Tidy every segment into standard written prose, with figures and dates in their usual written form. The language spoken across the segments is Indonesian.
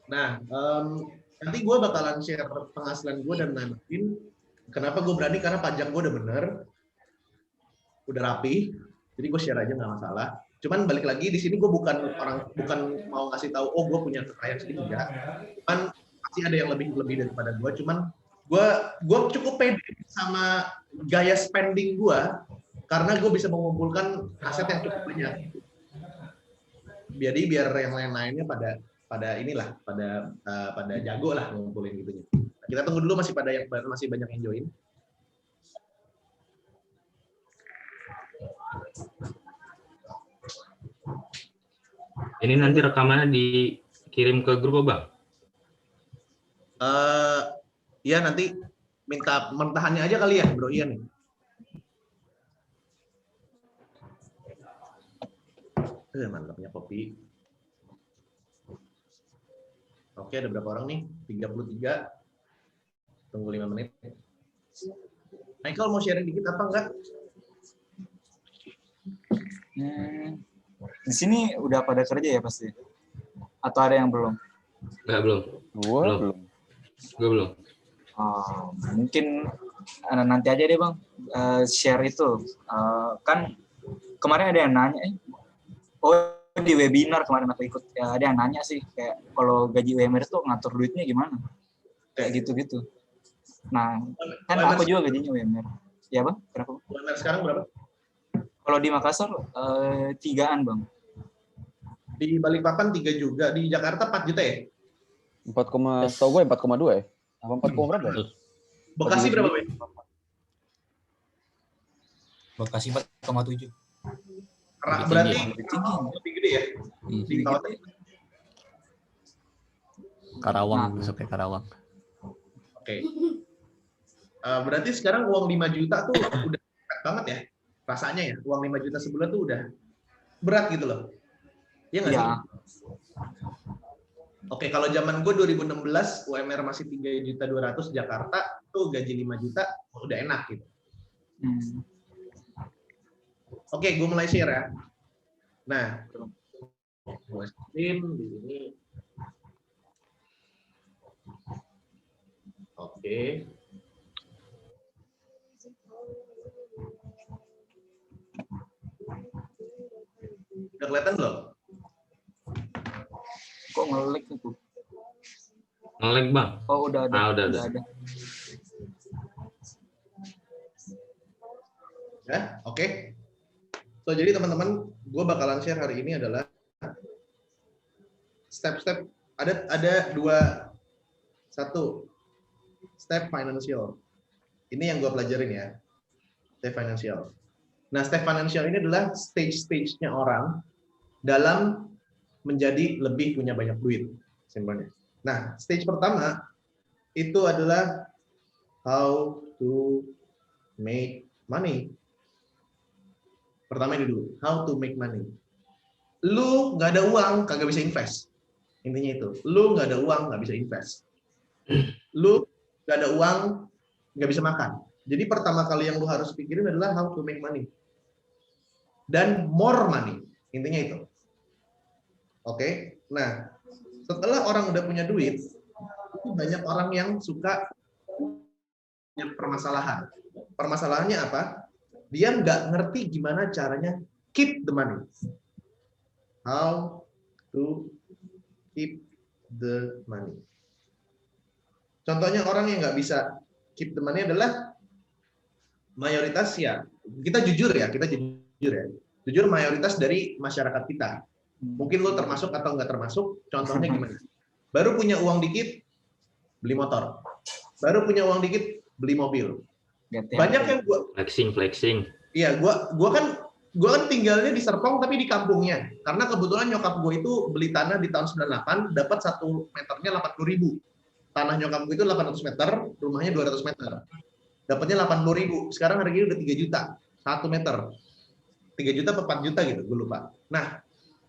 Nah, nanti gue bakalan share penghasilan gue dan nantiin. Kenapa gue berani? Karena pajak gue udah bener, udah rapi. Jadi gue share aja nggak masalah. Cuman balik lagi di sini gue bukan mau ngasih tahu, oh gue punya kekayaan segini, enggak. Cuman pasti ada yang lebih daripada gue. Cuman gue cukup pede sama gaya spending gue karena gue bisa mengumpulkan aset yang cukup banyak. Jadi biar yang lain-lainnya pada jago lah ngumpulin gitunya. Kita tunggu dulu, masih banyak yang join. Ini nanti rekamannya dikirim ke grup, Bang? Ya nanti minta mentahannya aja kali ya, Bro Ian nih. Mantap, punya kopi. Oke, ada berapa orang nih? 33. Tunggu 5 menit. Michael mau sharing dikit apa enggak? Di sini udah pada kerja ya pasti? Atau ada yang belum? Enggak, belum. Gue belum. Oh, mungkin nanti aja deh Bang, share itu. Kan kemarin ada yang nanya, di webinar kemarin aku ikut, ya, ada yang nanya sih, kayak kalau gaji UMR itu ngatur duitnya gimana? Kayak gitu-gitu. Nah, kan aku juga gajinya UMR. Ya Bang, kenapa? UMR sekarang berapa? Kalau di Makassar, 3-an Bang. Di Balikpapan 3 juga, di Jakarta 4 juta ya? 4, setahu gue 4,2 ya? Apa 4, berapa ya? Bekasi berapa, Wei? Bekasi 4,7. Berarti lebih gede ya? Di Kawasan. Karawang, besok kayak Karawang. Oke. Berarti sekarang uang 5 juta tuh udah berat banget ya? Rasanya ya, uang 5 juta sebulan tuh udah berat gitu loh. Iya nggak sih? Oke, kalau zaman gue 2016 UMR masih 3.200.000 Jakarta tuh gaji 5 juta udah enak gitu. Oke, gue mulai share ya. Nah, gue stream di sini. Oke. Udah kelihatan belum? Kok nge-lag itu? Nge-lag, Bang? Oh, udah ada. Udah ada. Ya, oke. So, jadi teman-teman, gue bakalan share hari ini adalah step-step, ada 1 step financial. Ini yang gue pelajarin ya, step financial. Nah, step financial ini adalah stage-stage-nya orang dalam menjadi lebih punya banyak duit, simpelnya. Nah, stage pertama itu adalah how to make money. Pertama ini dulu, how to make money. Lu nggak ada uang, kagak bisa invest. Intinya itu, lu nggak ada uang, nggak bisa invest. Lu nggak ada uang, nggak bisa makan. Jadi pertama kali yang lu harus pikirin adalah how to make money. Dan more money, intinya itu. Oke, nah setelah orang udah punya duit, itu banyak orang yang suka punya permasalahan. Permasalahannya apa? Dia nggak ngerti gimana caranya keep the money. How to keep the money. Contohnya orang yang nggak bisa keep the money adalah mayoritas ya. Kita jujur ya. Jujur mayoritas dari masyarakat kita. Mungkin lo termasuk atau nggak termasuk. Contohnya gimana? Baru punya uang dikit, beli motor. Baru punya uang dikit, beli mobil. Banyak yang gua flexing. Iya, gua kan tinggalnya di Serpong tapi di kampungnya. Karena kebetulan nyokap gue itu beli tanah di tahun 98 dapat 1 meternya 80.000. Tanah nyokap gue itu 800 meter, rumahnya 200 meter. Dapatnya 80.000. Sekarang harganya udah 3 juta 1 meter. 3 juta atau 4 juta gitu, gue lupa. Nah,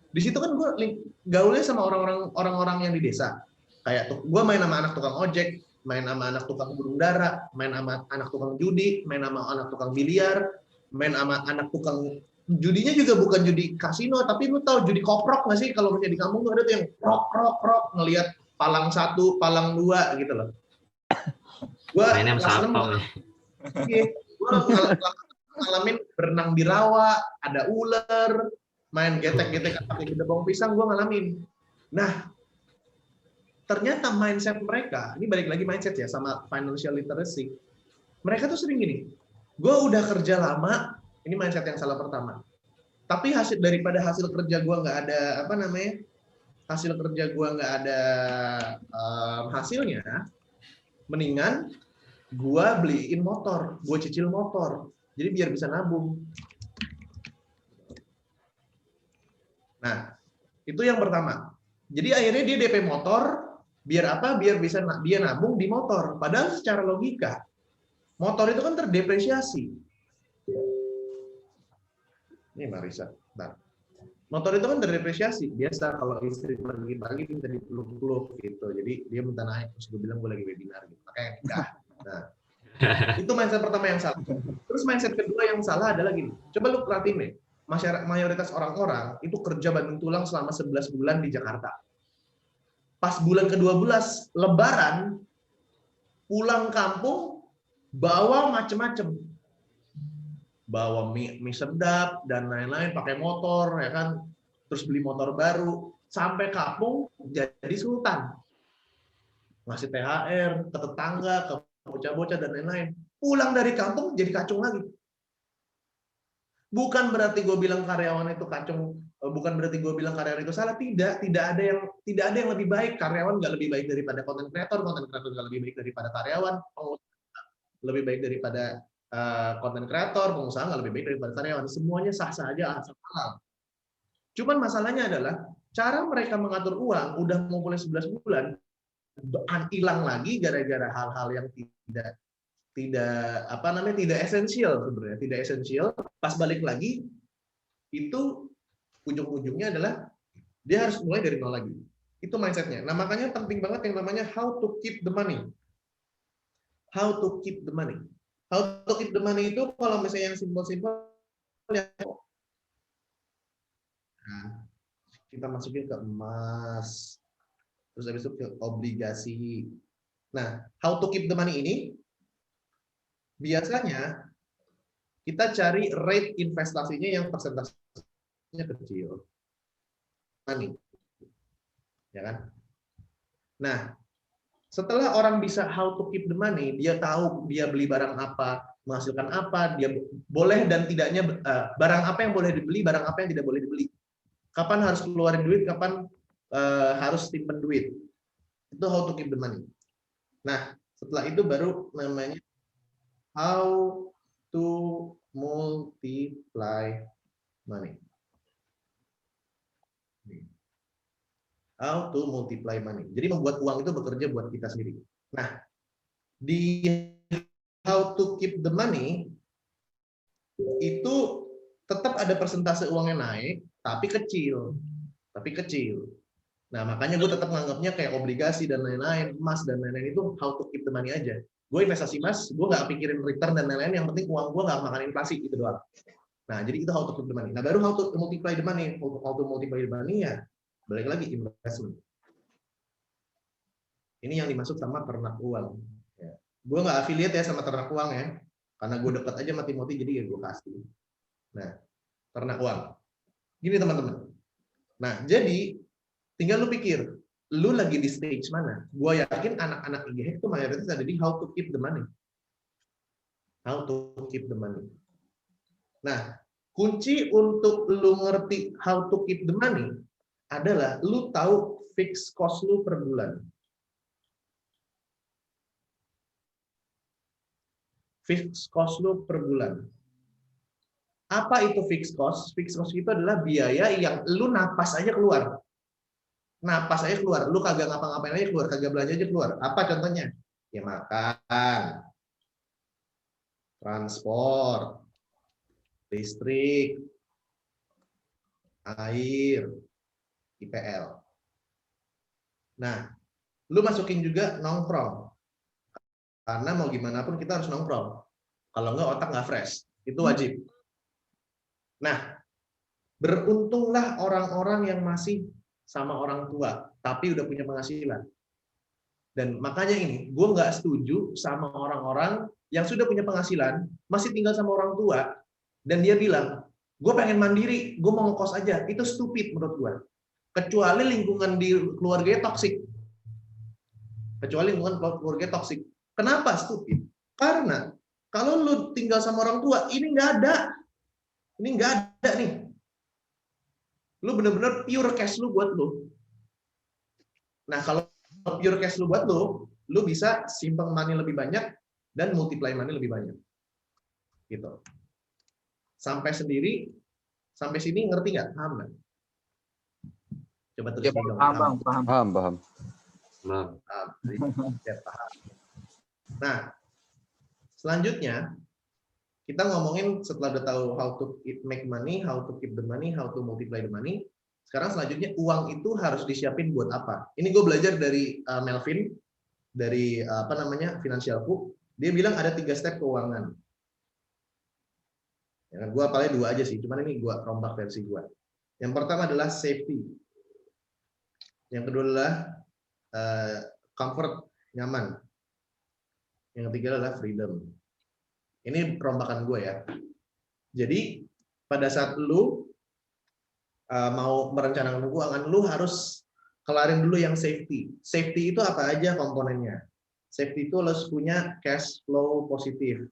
di situ kan gue gaulnya sama orang-orang yang di desa. Kayak gue main sama anak tukang ojek, main sama anak tukang burung dara, main sama anak tukang judi, main sama anak tukang biliar, main sama anak tukang judinya juga bukan judi kasino, tapi lu tahu judi koprok nggak sih? Kalau punya di kampung tuh ada tuh yang krok ngelihat palang 1, palang 2 gitu loh. Gue Mainnya sama siapa? gue ngalamin berenang di rawa, ada ular, main getek-getek pakai gedebong pisang, gue ngalamin. Nah, ternyata mindset mereka, ini balik lagi mindset ya sama financial literacy. Mereka tuh sering gini, gue udah kerja lama, ini mindset yang salah pertama. Tapi daripada hasil kerja gue nggak ada hasil kerja gue nggak ada hasilnya, mendingan gue beliin motor, gue cicil motor, jadi biar bisa nabung. Nah, itu yang pertama. Jadi akhirnya dia DP motor, biar apa? Biar bisa dia nabung di motor. Padahal secara logika, motor itu kan terdepresiasi. Ini Marisa. Nah, motor itu kan terdepresiasi. Biasa kalau istri pagi-pagi minta dipeluk-peluk gitu. Jadi dia minta naik, terus gue bilang gue lagi webinar gitu. Makanya nikah. Nah, itu mindset pertama yang salah. Terus mindset kedua yang salah adalah gini. Coba lu perhatiin deh. Mayoritas orang-orang itu kerja banting tulang selama 11 bulan di Jakarta. Pas bulan ke-12 Lebaran, pulang kampung bawa macem-macem. Bawa mie sedap dan lain-lain, pakai motor ya kan. Terus beli motor baru, sampai kampung jadi sultan. Ngasih THR ke tetangga, ke bocah-bocah dan lain-lain. Pulang dari kampung jadi kacung lagi. Bukan berarti gue bilang karyawan itu kacung, bukan berarti gue bilang karyawan itu salah. Tidak ada yang lebih baik. Karyawan nggak lebih baik daripada konten kreator nggak lebih baik daripada karyawan, pengusaha lebih baik daripada konten kreator, pengusaha nggak lebih baik daripada karyawan. Semuanya sah-sah aja, asal halal. Cuman masalahnya adalah cara mereka mengatur uang udah ngumpulin 11 bulan, hilang lagi gara-gara hal-hal yang tidak esensial sebenarnya, tidak esensial. Pas balik lagi itu ujung-ujungnya adalah dia harus mulai dari nol lagi. Itu mindsetnya. Nah, makanya penting banget yang namanya how to keep the money. How to keep the money. How to keep the money itu kalau misalnya yang simpel-simpel ya, nah, kita masukin ke emas, terus habis itu ke obligasi. Nah, how to keep the money ini biasanya kita cari rate investasinya yang persentasenya kecil. Money. Ya kan? Nah, setelah orang bisa how to keep the money, dia tahu dia beli barang apa, menghasilkan apa, dia boleh dan tidaknya barang apa yang boleh dibeli, barang apa yang tidak boleh dibeli. Kapan harus keluarin duit, kapan harus simpen duit. Itu how to keep the money. Nah, setelah itu baru namanya how to multiply money. How to multiply money. Jadi membuat uang itu bekerja buat kita sendiri. Nah, di how to keep the money itu tetap ada persentase uangnya naik, tapi kecil. Nah, makanya gue tetap menganggapnya kayak obligasi dan lain-lain, emas dan lain-lain itu how to keep the money aja. Gue investasi emas, gue nggak pikirin return dan lain-lain, yang penting uang gue nggak makan inflasi, itu doang. Nah, jadi itu how to keep the money. Nah, baru how to multiply the money. How to multiply the money ya, balik lagi investment. Ini yang dimaksud sama ternak uang. Ya. Gue nggak affiliate ya sama ternak uang ya, karena gue dekat aja sama Timothy, jadi ya gue kasih. Nah, ternak uang. Gini teman-teman. Nah, jadi tinggal lu pikir, lu lagi di stage mana? Gue yakin anak-anak IGH itu mayoritas ada di how to keep the money. How to keep the money. Nah, kunci untuk lu ngerti how to keep the money adalah lu tahu fixed cost lu per bulan. Fixed cost lu per bulan. Apa itu fixed cost? Fixed cost itu adalah biaya yang lu napas aja keluar. Napas aja keluar. Lu kagak ngapa-ngapain aja keluar, kagak belanja aja keluar. Apa contohnya? Ya makan, transport, listrik, air, IPL. Nah, lu masukin juga nongkrong. Karena mau gimana pun kita harus nongkrong. Kalau enggak otak nggak fresh. Itu wajib. Nah, beruntunglah orang-orang yang masih sama orang tua, tapi udah punya penghasilan. Dan makanya ini, gue nggak setuju sama orang-orang yang sudah punya penghasilan, masih tinggal sama orang tua, dan dia bilang, gue pengen mandiri, gue mau ngekos aja. Itu stupid menurut gue. Kecuali lingkungan di keluarganya toksik. Kecuali lingkungan keluarganya toksik. Kenapa stupid? Karena kalau lu tinggal sama orang tua, ini nggak ada. Ini nggak ada nih. Lu bener-bener pure cash lu buat lu. Nah, kalau pure cash lu buat lu bisa simpan money lebih banyak dan multiply money lebih banyak. Gitu. Sampai sini ngerti nggak? Paham nggak? Coba tulis Ya, dong. paham, Bang, paham. Paham. Paham. Ya, paham. Nah, selanjutnya kita ngomongin setelah udah tahu how to make money, how to keep the money, how to multiply the money. Sekarang selanjutnya uang itu harus disiapin buat apa? Ini gue belajar dari Melvin, dari Financialku. Dia bilang ada 3 step keuangan. Ya, gue paling 2 aja sih, cuman ini gue rombak versi gue. Yang pertama adalah safety. Yang kedua adalah comfort, nyaman. Yang ketiga adalah freedom. Ini perombakan gue ya. Jadi pada saat lu mau merencanakan keuangan, lu harus kelarin dulu yang safety. Safety itu apa aja komponennya? Safety itu harus punya cash flow positif.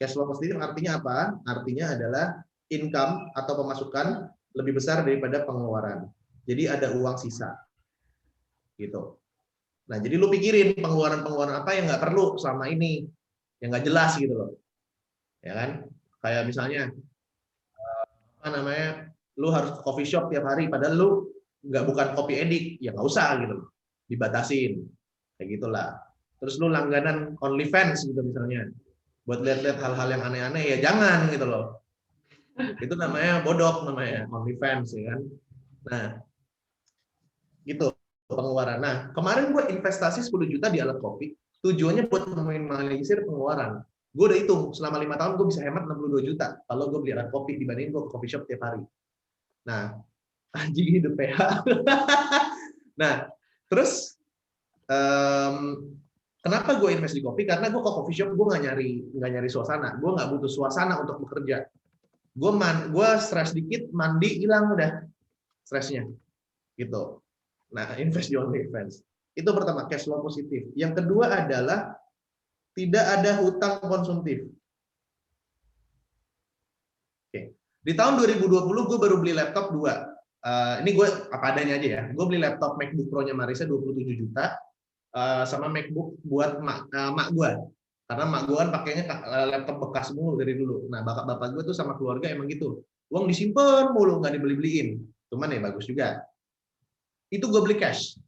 Cash flow positif artinya apa? Artinya adalah income atau pemasukan lebih besar daripada pengeluaran. Jadi ada uang sisa. Gitu. Nah, jadi lu pikirin pengeluaran-pengeluaran apa yang nggak perlu selama ini, yang nggak jelas gitu loh. Ya kan? Kayak misalnya lu harus ke coffee shop tiap hari padahal lu bukan kopi edik, ya nggak usah gitu loh. Dibatasin. Kayak gitulah. Terus lu langganan OnlyFans gitu misalnya. Buat lihat-lihat hal-hal yang aneh-aneh ya jangan gitu loh. Itu namanya bodok namanya OnlyFans ya kan. Nah, gitu pengeluaran. Nah, kemarin gue investasi 10 juta di alat kopi, tujuannya buat meminimalisir pengeluaran. Gue udah hitung, selama 5 tahun gue bisa hemat 62 juta kalau gue beli alat kopi dibandingin gue ke coffee shop tiap hari. Nah, anjing hidup PH. Nah, terus kenapa gue invest di kopi? Karena gue ke coffee shop gue nggak nyari suasana. Gue nggak butuh suasana untuk bekerja. Gue stres dikit, mandi hilang udah stresnya. Gitu. Nah, invest di OnlyFans. Itu pertama, cash flow positif. Yang kedua adalah tidak ada hutang konsumtif. Oke. Di tahun 2020 gue baru beli laptop 2. Ini gue apa adanya aja ya. Gue beli laptop MacBook Pro-nya Marisa 27 juta sama MacBook buat mak gue. Karena mak gue kan pakainya laptop bekas mulu dari dulu. Nah, bapak gue tuh sama keluarga emang gitu. Uang disimpan mulu, nggak dibeli-beliin. Cuman ya bagus juga. Itu gue beli cash.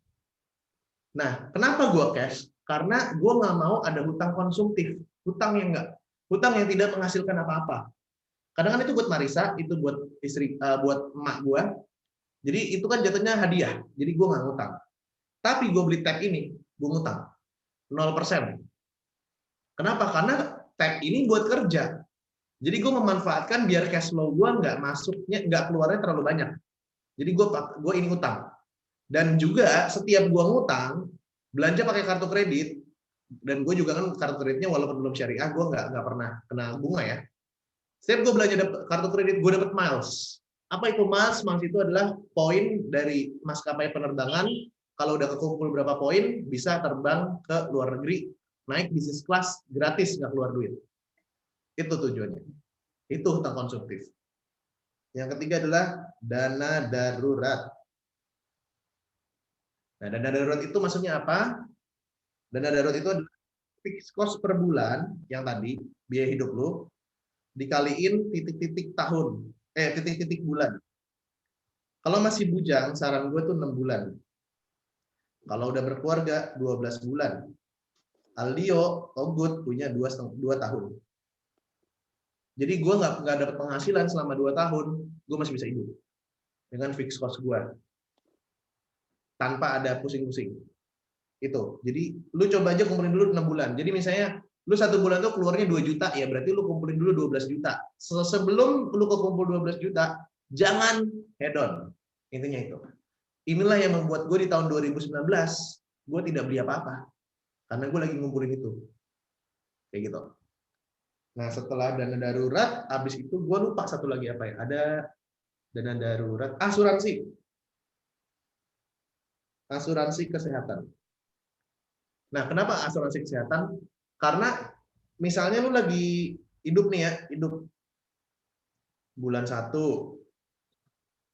Nah, kenapa gue cash? Karena gue nggak mau ada hutang konsumtif, hutang yang tidak menghasilkan apa-apa. Kadang kan itu buat Marisa, itu buat istri, buat emak gue. Jadi itu kan jatuhnya hadiah. Jadi gue nggak ngutang. Tapi gue beli tab ini, gue ngutang 0%. Kenapa? Karena tab ini buat kerja. Jadi gue memanfaatkan biar cash flow gue nggak keluarnya terlalu banyak. Jadi gue ini utang. Dan juga setiap gua ngutang, belanja pakai kartu kredit, dan gue juga kan kartu kreditnya walaupun belum syariah, gue nggak pernah kena bunga ya. Setiap gue belanja kartu kredit, gue dapat miles. Apa itu miles? Miles itu adalah poin dari maskapai penerbangan. Kalau udah kekumpul berapa poin, bisa terbang ke luar negeri, naik bisnis kelas gratis, nggak keluar duit. Itu tujuannya. Itu hutang konsumtif. Yang ketiga adalah dana darurat. Nah, dana darurat itu maksudnya apa? Dana darurat itu adalah fixed cost per bulan yang tadi biaya hidup lo dikaliin titik-titik bulan. Kalau masih bujang, saran gue tuh 6 bulan. Kalau udah berkeluarga 12 bulan. Aldio, Togut punya 2 tahun. Jadi gue nggak dapat penghasilan selama 2 tahun, gue masih bisa hidup dengan fixed cost gue. Tanpa ada pusing-pusing. Itu. Jadi lu coba aja kumpulin dulu 6 bulan. Jadi misalnya lu 1 bulan tuh keluarnya 2 juta, ya berarti lu kumpulin dulu 12 juta. Sebelum lu kekumpul 12 juta, jangan head on. Intinya itu. Inilah yang membuat gue di tahun 2019 gue tidak beli apa-apa karena gue lagi ngumpulin itu, kayak gitu. Nah setelah dana darurat, habis itu gue lupa satu lagi apa ya? Ada dana darurat, asuransi kesehatan. Nah kenapa asuransi kesehatan? Karena misalnya lu lagi hidup nih ya, hidup bulan 1,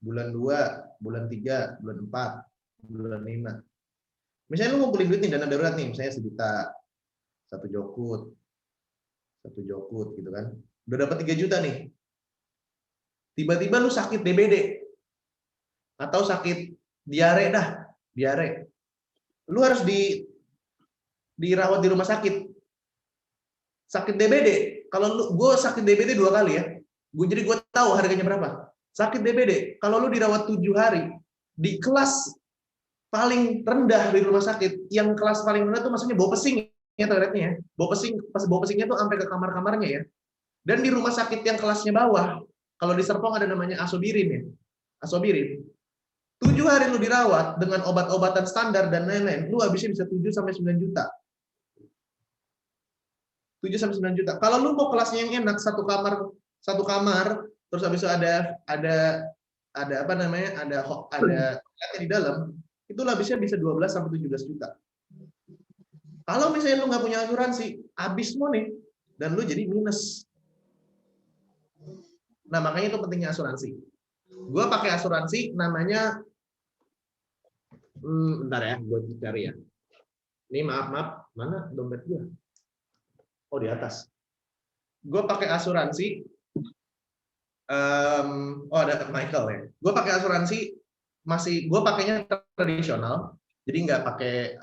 bulan 2, bulan 3, bulan 4, bulan 5. Misalnya lu ngumpulin duit nih, dana darurat nih, misalnya 1 juta, 1 jokut gitu kan. Udah dapat 3 juta nih. Tiba-tiba lu sakit DBD atau sakit diare diare. Lu harus dirawat di rumah sakit. Sakit DBD, kalau gue sakit DBD 2 kali ya. Jadi gue tahu harganya berapa. Sakit DBD, kalau lu dirawat 7 hari di kelas paling rendah di rumah sakit, yang kelas paling rendah itu maksudnya bau pesing ya toiletnya ya. Bau pesingnya tuh sampai ke kamar-kamarnya ya. Dan di rumah sakit yang kelasnya bawah, kalau di Serpong ada namanya Asobirin ya. Asobirin. 7 hari lu dirawat dengan obat-obatan standar dan lain-lain, lu habisnya bisa 7 sampai 9 juta. 7 sampai 9 juta. Kalau lu mau kelasnya yang enak, satu kamar, terus habis itu ada apa namanya? Ada di dalam, itu habisnya bisa 12 sampai 17 juta. Kalau misalnya lu nggak punya asuransi, habis semua nih, dan lu jadi minus. Nah, makanya itu pentingnya asuransi. Gue pakai asuransi namanya, bentar ya, gue cari ya. Ini maaf, mana dompet gue? Oh, di atas. Gue pakai asuransi, ada Michael ya. Gue pakai asuransi, gue pakainya tradisional, jadi nggak pakai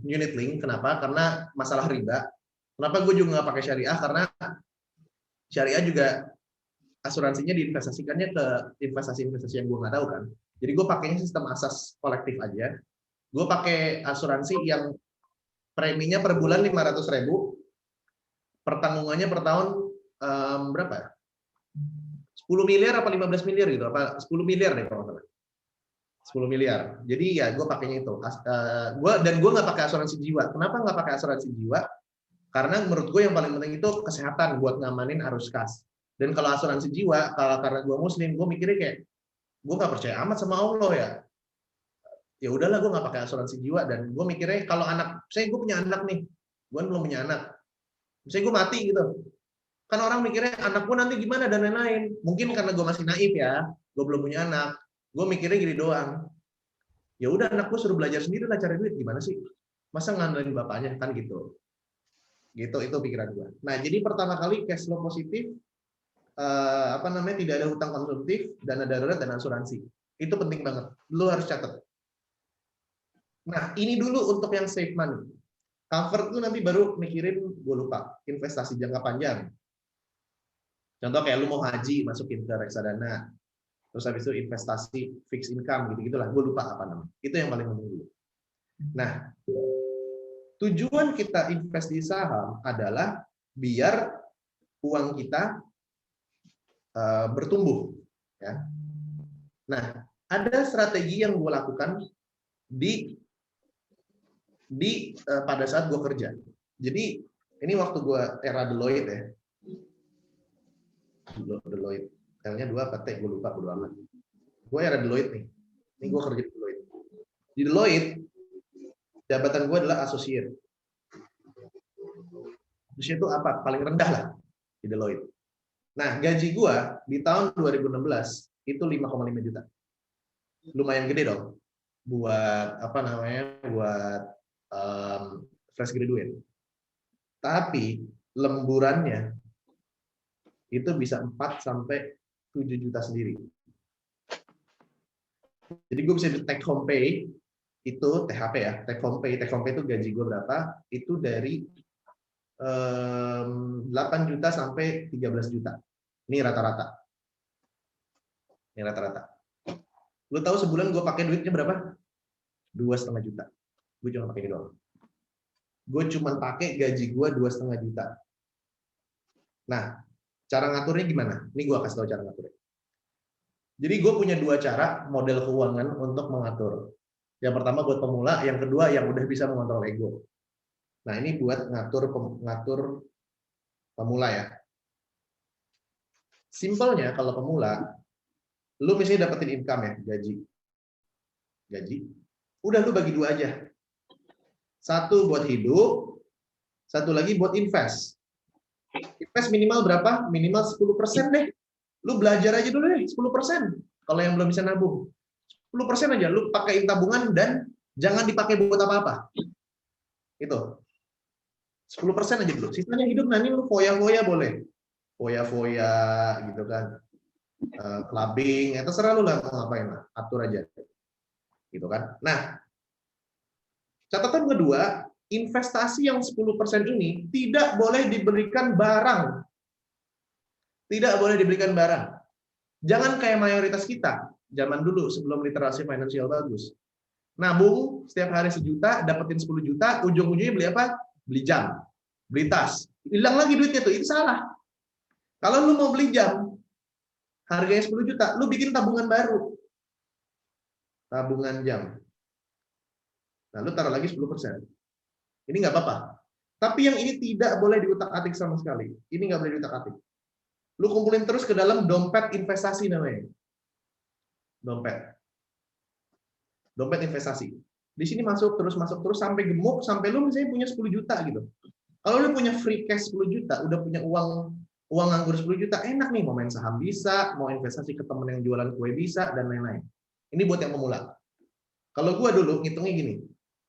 unit link. Kenapa? Karena masalah riba. Kenapa gue juga nggak pakai syariah? Karena syariah juga asuransinya diinvestasikannya ke investasi-investasi yang gue nggak tahu kan. Jadi gue pakainya sistem asas kolektif aja. Gue pakai asuransi yang preminya per bulan 500.000, pertanggungannya per tahun berapa ya? 10 miliar apa 15 miliar gitu, apa 10 miliar deh kalau nggak salah. 10 miliar. Jadi ya gue pakainya itu. Dan gue nggak pakai asuransi jiwa. Kenapa nggak pakai asuransi jiwa? Karena menurut gue yang paling penting itu kesehatan buat ngamanin arus kas. Dan kalau asuransi jiwa, karena gue muslim, gue mikirnya kayak gue nggak percaya amat sama Allah ya. Ya udahlah, gue nggak pakai asuransi jiwa. Dan gue mikirnya kalau saya gue punya anak nih, gue belum punya anak. Misalnya gue mati gitu, kan orang mikirnya anak gue nanti gimana dan lain-lain. Mungkin karena gue masih naif ya, gue belum punya anak, gue mikirnya gini doang. Ya udah, anak gue suruh belajar sendiri lah cari duit, gimana sih? Masa ngandelin bapaknya, kan gitu. Gitu, itu pikiran gue. Nah, jadi pertama kali cash flow positif, tidak ada hutang konsumtif, dana darurat, dan asuransi. Itu penting banget. Lu harus catat. Nah, ini dulu untuk yang save money. Comfort itu nanti baru mikirin, gue lupa, investasi jangka panjang. Contoh kayak lu mau haji, masukin ke reksadana. Terus habis itu investasi fixed income, gitu-gitulah. Gue lupa apa namanya. Itu yang paling penting dulu. Nah, tujuan kita invest di saham adalah biar uang kita bertumbuh. Ya. Nah, ada strategi yang gue lakukan pada saat gue kerja. Jadi ini waktu gue era Deloitte ya. Deloitte. L-nya 2 apa T? Gue lupa, bodo amat. Gue era Deloitte nih. Ini gue kerja di Deloitte. Di Deloitte, jabatan gue adalah associate. Associate itu apa? Paling rendah lah di Deloitte. Nah, gaji gue di tahun 2016 itu 5,5 juta. Lumayan gede dong. Buat buat fresh graduate. Tapi lemburannya itu bisa 4 sampai 7 juta sendiri. Jadi gue bisa take home pay itu THP ya, take home pay itu gaji gue berapa? Itu dari 8 juta sampai 13 juta. Ini rata-rata. Lu tahu sebulan gue pakai duitnya berapa? 2,5 juta. Gue cuma pakai doang. Gue cuma pakai gaji gue 2,5 juta. Nah, cara ngaturnya gimana? Ini gue kasih tahu cara ngaturnya. Jadi gue punya dua cara model keuangan untuk mengatur. Yang pertama buat pemula, yang kedua yang udah bisa mengontrol ego. Nah ini buat ngatur pemula ya. Simpelnya kalau pemula, lu misalnya dapetin income ya, gaji, udah lu bagi dua aja. Satu buat hidup, satu lagi buat invest. Invest minimal berapa? Minimal 10% deh. Lu belajar aja dulu deh, 10%. Kalau yang belum bisa nabung. 10% aja, lu pakai tabungan dan jangan dipakai buat apa-apa. Itu. 10% aja dulu. Sisanya hidup nanti lu foya-foya boleh. Foya-foya gitu kan. Clubbing, ya terserah lu lah mau ngapain lah. Atur aja. Gitu kan. Nah, catatan kedua, investasi yang 10% ini tidak boleh diberikan barang. Tidak boleh diberikan barang. Jangan kayak mayoritas kita, zaman dulu sebelum literasi finansial bagus. Nabung setiap hari 1 juta, dapetin 10 juta, ujung-ujungnya beli apa? Beli jam, beli tas. Hilang lagi duitnya tuh, itu salah. Kalau lu mau beli jam, harganya 10 juta, lu bikin tabungan baru. Tabungan jam. Nah, lu taruh lagi 10%. Ini nggak apa-apa. Tapi yang ini tidak boleh diutak-atik sama sekali. Ini nggak boleh diutak-atik. Lu kumpulin terus ke dalam dompet investasi namanya. Dompet investasi. Di sini masuk terus sampai gemuk, sampai lu misalnya punya 10 juta gitu. Kalau lu punya free cash 10 juta, udah punya uang nganggur 10 juta, enak nih, mau main saham bisa, mau investasi ke temen yang jualan kue bisa, dan lain-lain. Ini buat yang pemula. Kalau gua dulu ngitungnya gini,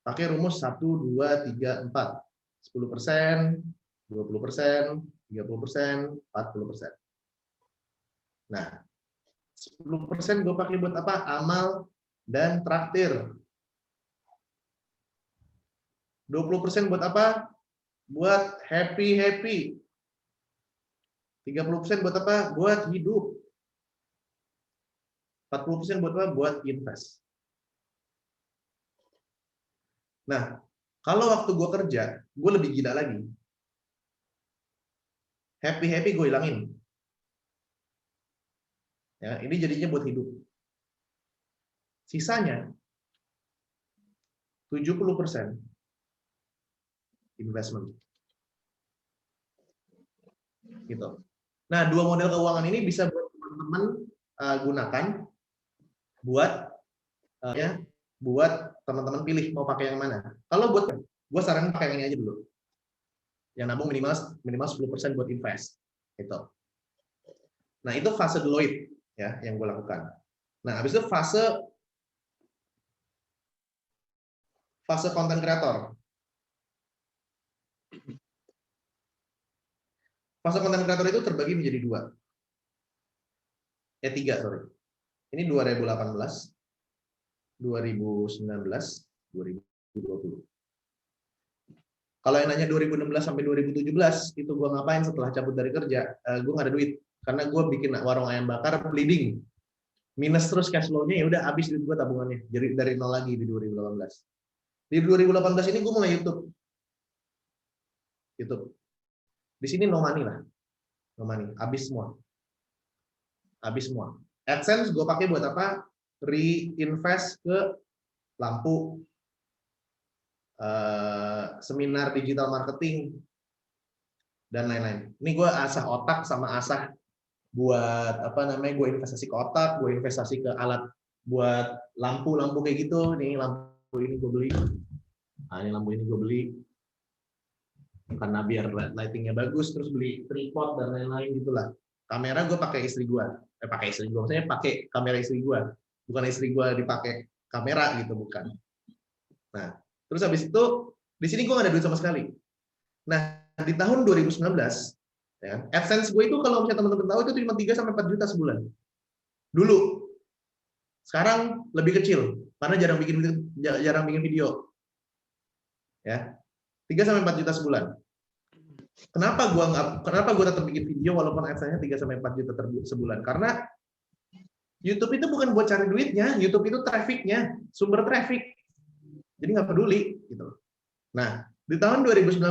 pakai rumus 1, 2, 3, 4. 10%, 20%, 30%, 40%. Nah, 10% gue pakai buat apa? Amal dan traktir. 20% buat apa? Buat happy. 30% buat apa? Buat hidup. 40% buat apa? Buat invest. Nah, kalau waktu gue kerja, gue lebih gila lagi. Happy gue hilangin. Ya, ini jadinya buat hidup. Sisanya 70% investment. Gitu. Nah, dua model keuangan ini bisa buat teman-teman gunakan buat buat teman-teman pilih mau pakai yang mana. Kalau buat gue saranin pakai yang ini aja dulu. Yang nabung minimal 10% buat invest. Gitu. Nah, itu fase Deloitte ya yang gue lakukan. Nah, habis itu fase content creator. Fase content creator itu terbagi menjadi 3, sorry. Ini 2018, 2019, 2020. Kalau yang nanya 2016 sampai 2017, itu gue ngapain setelah cabut dari kerja? Gue nggak ada duit. Karena gue bikin warung ayam bakar bleeding. Minus terus cash flow-nya, ya udah habis duit gue tabungannya. Jadi dari nol lagi di 2018. Di 2018 ini gue mulai YouTube. Di sini no money lah. No money. Habis semua. AdSense gue pakai buat apa? Reinvest ke lampu, seminar digital marketing, dan lain-lain. Ini gue asah otak sama asah buat gue investasi ke otak, gue investasi ke alat buat lampu kayak gitu. Nih lampu ini gue beli. Nah, ini lampu ini gue beli karena biar lightingnya bagus, terus beli tripod dan lain-lain gitulah. Kamera gue pakai istri gue. Maksudnya pakai kamera istri gue. Bukan istri gue dipakai kamera gitu, bukan. Nah, terus habis itu di sini gue nggak ada duit sama sekali. Nah, di tahun 2019, ya, AdSense gue itu kalau misalnya teman-teman tahu itu cuma 3-4 juta sebulan. Dulu. Sekarang lebih kecil karena jarang bikin video. Ya. 3-4 juta sebulan. Kenapa gue tetap bikin video walaupun AdSense-nya 3-4 juta sebulan? Karena YouTube itu bukan buat cari duitnya, YouTube itu traffic-nya, sumber traffic. Jadi nggak peduli gitu. Nah, di tahun 2019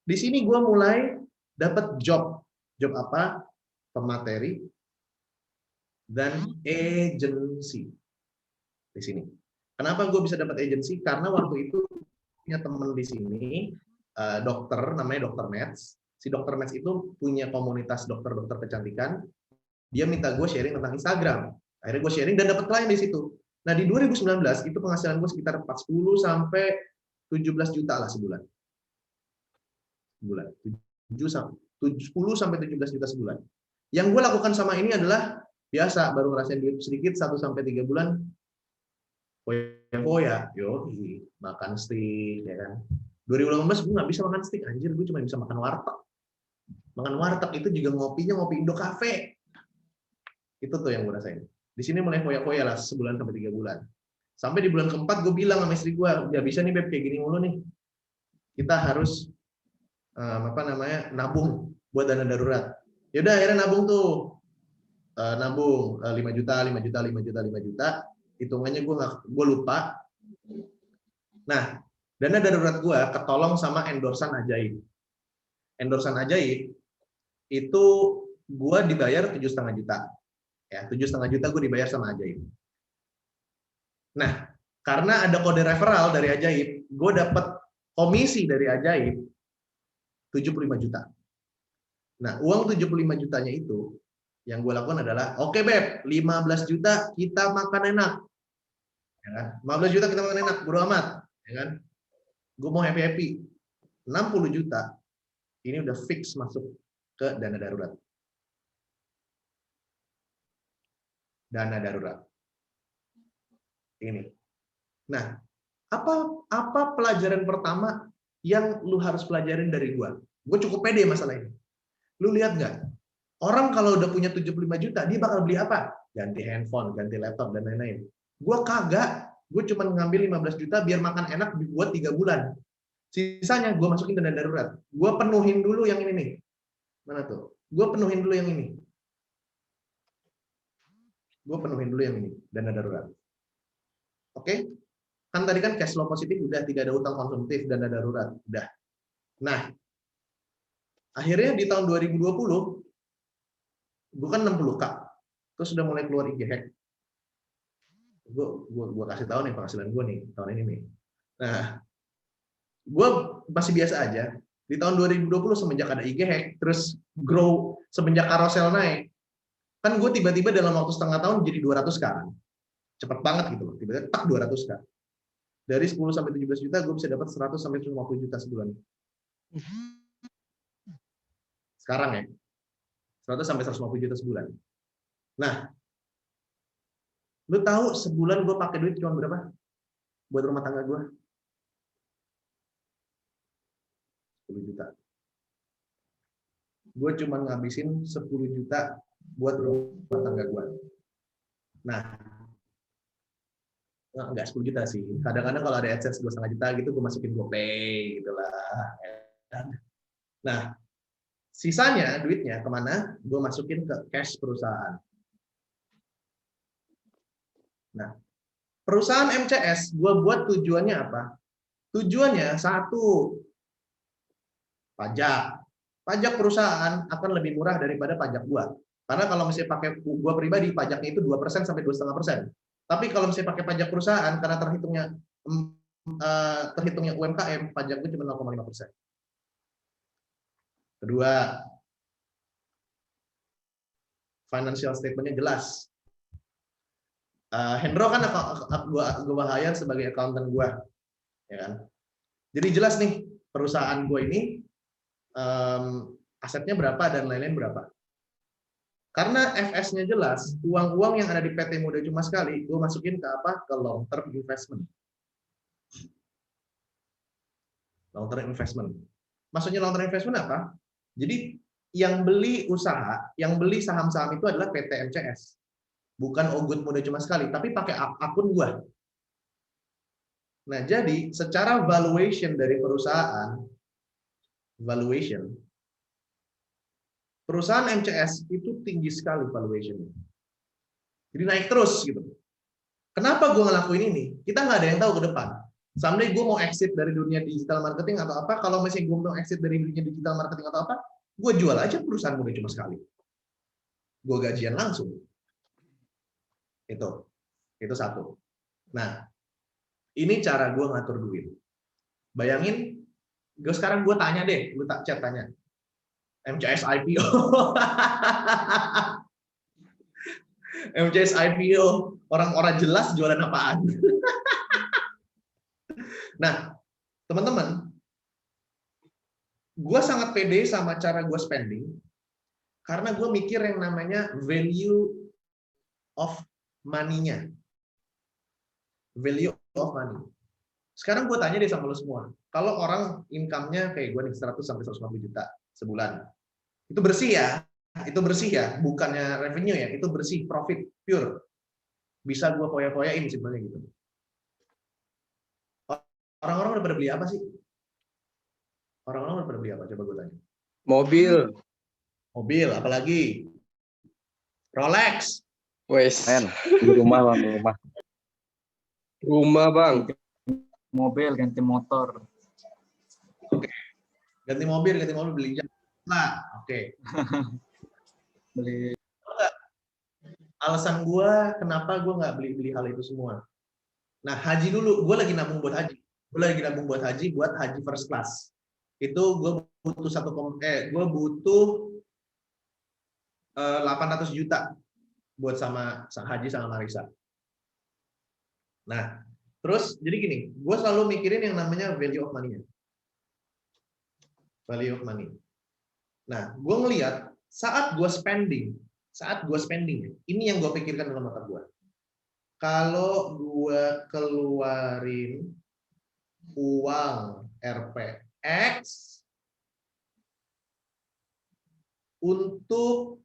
di sini gue mulai dapat job apa? Pemateri dan agency di sini. Kenapa gue bisa dapat agency? Karena waktu itu punya temen di sini, dokter, namanya Dokter Mets. Si Dokter Mets itu punya komunitas dokter-dokter kecantikan. Dia minta gue sharing tentang Instagram. Akhirnya gue sharing dan dapat klien di situ. Nah di 2019 itu penghasilan gue sekitar 40 sampai 17 juta lah sebulan. 10 sampai 17 juta sebulan. Yang gue lakukan sama ini adalah biasa, baru ngerasain duit sedikit 1 sampai 3 bulan foya, makan steak, ya kan. 2018 gue nggak bisa makan steak, anjir, gue cuma bisa makan warteg. Makan warteg itu juga ngopinya ngopi Indo Cafe. Itu tuh yang gue rasain. Di sini mulai foya-foya lah sebulan sampai 3 bulan. Sampai di bulan keempat gue bilang sama istri gue, nggak bisa nih Beb kayak gini mulu nih. Kita harus nabung buat dana darurat. Yaudah akhirnya nabung tuh. Nabung 5 juta. Hitungannya gue lupa. Nah, dana darurat gue ketolong sama endorsan ajaib. Endorsan ajaib itu gue dibayar 7,5 juta. Ya, 7,5 juta gue dibayar sama ajaib. Nah, karena ada kode referral dari ajaib, gue dapat komisi dari ajaib 75 juta. Nah, uang 75 jutanya itu yang gue lakukan adalah, oke Beb, 15 juta kita makan enak. Ya kan? 15 juta kita makan enak, bodo amat. Ya kan? Gue mau happy-happy. 60 juta, ini udah fix masuk ke dana darurat. Dana darurat. Ini. Nah, apa pelajaran pertama yang lu harus pelajarin dari gue? Gue cukup pede masalah ini. Lu lihat nggak? Orang kalau udah punya 75 juta, dia bakal beli apa? Ganti handphone, ganti laptop, dan lain-lain. Gue kagak. Gue cuma ngambil 15 juta biar makan enak buat 3 bulan. Sisanya gue masukin dana darurat. Gue penuhin dulu yang ini nih. Mana tuh? Gue penuhin dulu yang ini. Gue penuhin dulu yang ini, dana darurat. Oke? Kan tadi kan cash flow positif udah, tidak ada utang konsumtif, dana darurat udah. Nah, akhirnya di tahun 2020 gue kan 60K, terus udah mulai keluar IG hack. Gue kasih tahu nih penghasilan gue nih tahun ini nih. Nah, gue masih biasa aja. Di tahun 2020 semenjak ada IG hack, terus grow semenjak carousel naik, kan gue tiba-tiba dalam waktu setengah tahun jadi 200K. Cepet banget gitu loh, tiba-tiba tak 200K. Dari 10 sampai 17 juta gue bisa dapat 100 sampai 150 juta sebulan. Sekarang ya. 100 sampai 150 juta sebulan. Nah, lu tahu sebulan gue pakai duit cuma berapa? Buat rumah tangga gue? 10 juta. Gue cuma ngabisin 10 juta buat rumah tangga gue. Nah, enggak 10 juta sih. Kadang-kadang kalau ada AdSense 2,5 juta gitu, gue masukin GoPay gitu lah. Nah, sisanya duitnya kemana? Gue masukin ke cash perusahaan. Nah, perusahaan MCS gue buat tujuannya apa? Tujuannya satu, pajak. Pajak perusahaan akan lebih murah daripada pajak gue. Karena kalau misalnya pakai gue pribadi, pajaknya itu 2% sampai 2,5%. Tapi kalau misalnya pakai pajak perusahaan, karena terhitungnya UMKM, pajak gue cuma 0,5%. Kedua, financial statement-nya jelas. Hendro kan gue hire sebagai accountant gue, ya kan. Jadi jelas nih perusahaan gue ini asetnya berapa dan lain-lain berapa. Karena FS-nya jelas, uang-uang yang ada di PT Muda Cuma Sekali, gue masukin ke apa? Ke long term investment. Long term investment. Maksudnya long term investment apa? Jadi yang beli usaha, yang beli saham-saham itu adalah PT MCS. Bukan Ogut Muda Cuma Sekali, tapi pakai akun gua. Nah, jadi secara valuation dari perusahaan, perusahaan MCS itu tinggi sekali valuation-nya. Jadi naik terus gitu. Kenapa gua ngelakuin ini? Kita nggak ada yang tahu ke depan. Someday gue mau exit dari dunia digital marketing atau apa, kalau misalnya gue mau exit dari dunia digital marketing atau apa, gue jual aja perusahaan Muda Cuma Sekali. Gue gajian langsung. Itu satu. Nah, ini cara gue ngatur duit. Bayangin, sekarang gue tanya deh, gue chat tanya. MCS IPO. MCS IPO, orang-orang jelas jualan apaan. Nah, teman-teman, gue sangat pede sama cara gue spending, karena gue mikir yang namanya value of money-nya. Value of money. Sekarang gue tanya deh sama lo semua, kalau orang income-nya kayak gue nih 100 sampai 150 juta sebulan, itu bersih ya? Itu bersih ya, bukannya revenue ya, itu bersih, profit, pure. Bisa gue foya-foyain simpelnya gitu. Orang-orang udah pada beli apa sih? Orang-orang udah pada beli apa? Coba gue tanya. Mobil. Mobil, apalagi? Rolex. Wes. Rumah bang, rumah. Rumah bang. Mobil, ganti motor. Ganti mobil beli jam. Nah, oke. Beli Alasan gue kenapa gue nggak beli hal itu semua. Nah, haji dulu, gue lagi nabung buat haji. Gue lagi nabung buat haji first class. Itu gue butuh 800 juta buat sama haji sama Marisa. Nah, terus jadi gini, gue selalu mikirin yang namanya value of money-nya. Value of money. Nah, gue ngelihat saat gue spending, ini yang gue pikirkan dalam mata gue. Kalau gue keluarin uang RPX untuk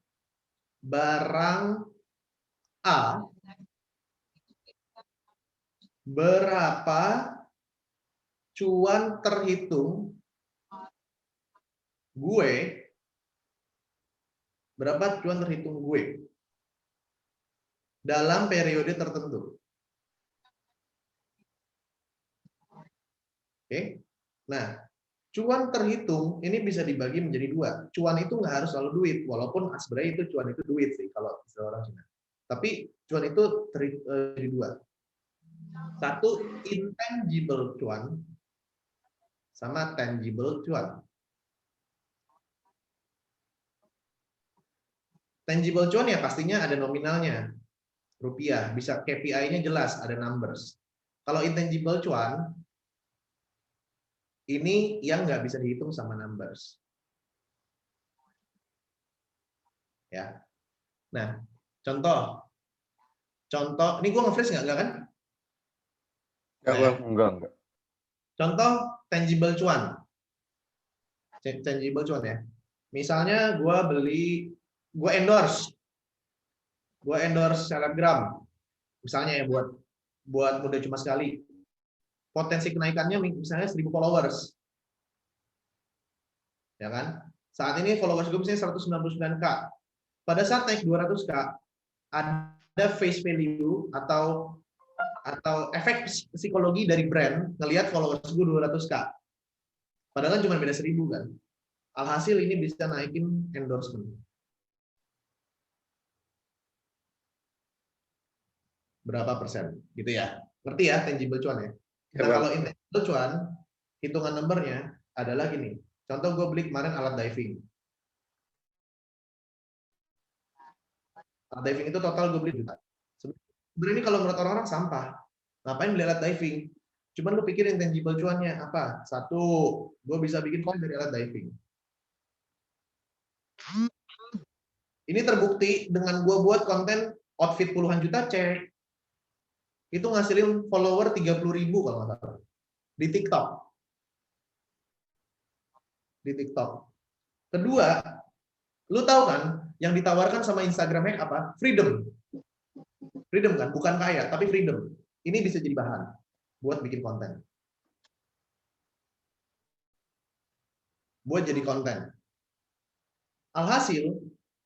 barang A, berapa cuan terhitung gue dalam periode tertentu. Oke. Nah, cuan terhitung ini bisa dibagi menjadi dua. Cuan itu nggak harus selalu duit, walaupun sebenarnya itu cuan itu duit sih kalau istilah orang Cina. Tapi cuan itu jadi dua. Satu, intangible cuan sama tangible cuan. Tangible cuan ya pastinya ada nominalnya, rupiah, bisa KPI-nya jelas, ada numbers. Kalau intangible cuan, ini yang nggak bisa dihitung sama numbers. Ya. Nah, contoh, ini gue nge-freeze nggak kan? Enggak. Contoh tangible cuan. Tangible cuan ya. Misalnya gue endorse selebgram. Misalnya ya buat muda cuma sekali. Potensi kenaikannya misalnya 1.000 followers. Ya kan? Saat ini followers gue misalnya 199K. Pada saat naik 200K, ada face value atau efek psikologi dari brand ngelihat followers gue 200K. Padahal kan cuma beda 1.000 kan. Alhasil ini bisa naikin endorsement. Berapa persen? Gitu ya. Ngerti ya tangible cuan ya? Nah, kalau intangible cuan, hitungan numbernya adalah gini. Contoh gue beli kemarin alat diving. Alat diving itu total gue beli juta. Sebenarnya ini kalau menurut orang-orang sampah. Ngapain beli alat diving? Cuman lu pikirin tangible cuannya apa? Satu, gue bisa bikin konten dari alat diving. Ini terbukti dengan gue buat konten outfit puluhan juta, cek. Itu ngasilin follower 30.000 kalau nggak salah. Di TikTok. Kedua, lu tahu kan yang ditawarkan sama Instagram Hack apa? Freedom. Freedom kan, bukan kaya, tapi freedom. Ini bisa jadi bahan buat bikin konten. Buat jadi konten. Alhasil,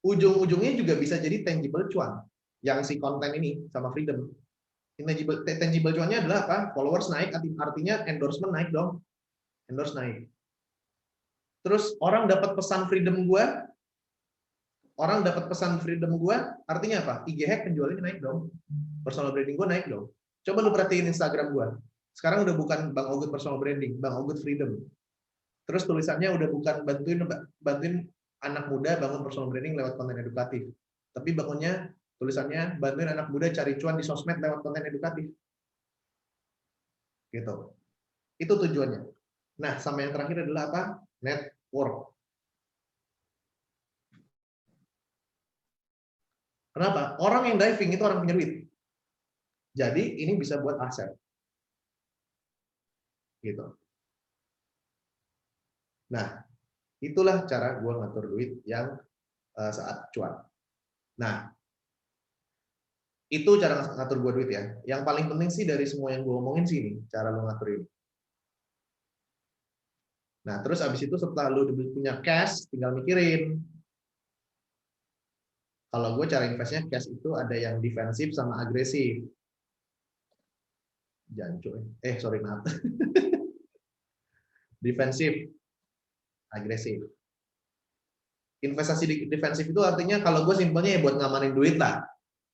ujung-ujungnya juga bisa jadi tangible cuan. Yang si konten ini sama freedom. Tangible cuannya adalah apa? Followers naik, artinya endorsement naik dong. Endorse naik. Terus orang dapat pesan freedom gue, orang dapat pesan freedom gue, artinya apa? IG hack penjualannya naik dong. Personal branding gue naik dong. Coba lu perhatiin Instagram gue. Sekarang udah bukan Bang Ogut personal branding, Bang Ogut freedom. Terus tulisannya udah bukan bantuin anak muda bangun personal branding lewat konten edukatif. Tapi tulisannya bantuin anak muda cari cuan di sosmed lewat konten edukatif. Gitu. Itu tujuannya. Nah, sama yang terakhir adalah apa? Network. Kenapa? Orang yang diving itu orang punya duit. Jadi ini bisa buat aset. Gitu. Nah, itulah cara gue ngatur duit yang saat cuan. Nah, itu cara ngatur gue duit ya. Yang paling penting sih dari semua yang gue omongin sih ini, cara lo ngatur ini. Nah, terus abis itu setelah lo punya cash, tinggal mikirin. Kalau gue cara investnya cash itu ada yang defensif sama agresif. Jancu, sorry maaf. Defensif, agresif. Investasi defensif itu artinya kalau gue simpelnya ya buat ngamanin duit lah.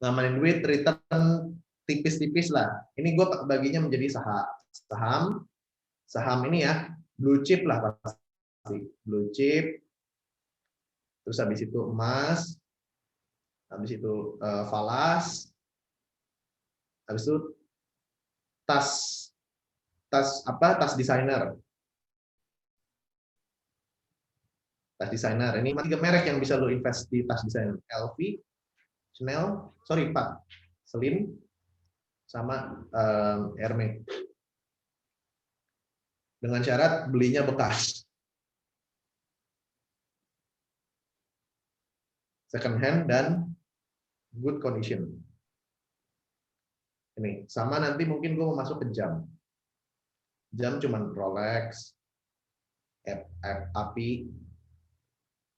Ngamanin duit, return tipis-tipis lah. Ini gue baginya menjadi saham ini ya, blue chip lah pasti. Blue chip, terus habis itu emas, habis itu falas, habis itu tas desainer. Tas desainer ini 3 merek yang bisa lo invest di tas desainer. LV, Chanel, Celine, sama Hermes. Dengan syarat belinya bekas. Second hand dan good condition. Ini sama nanti mungkin gue mau masuk ke jam. Jam cuman Rolex,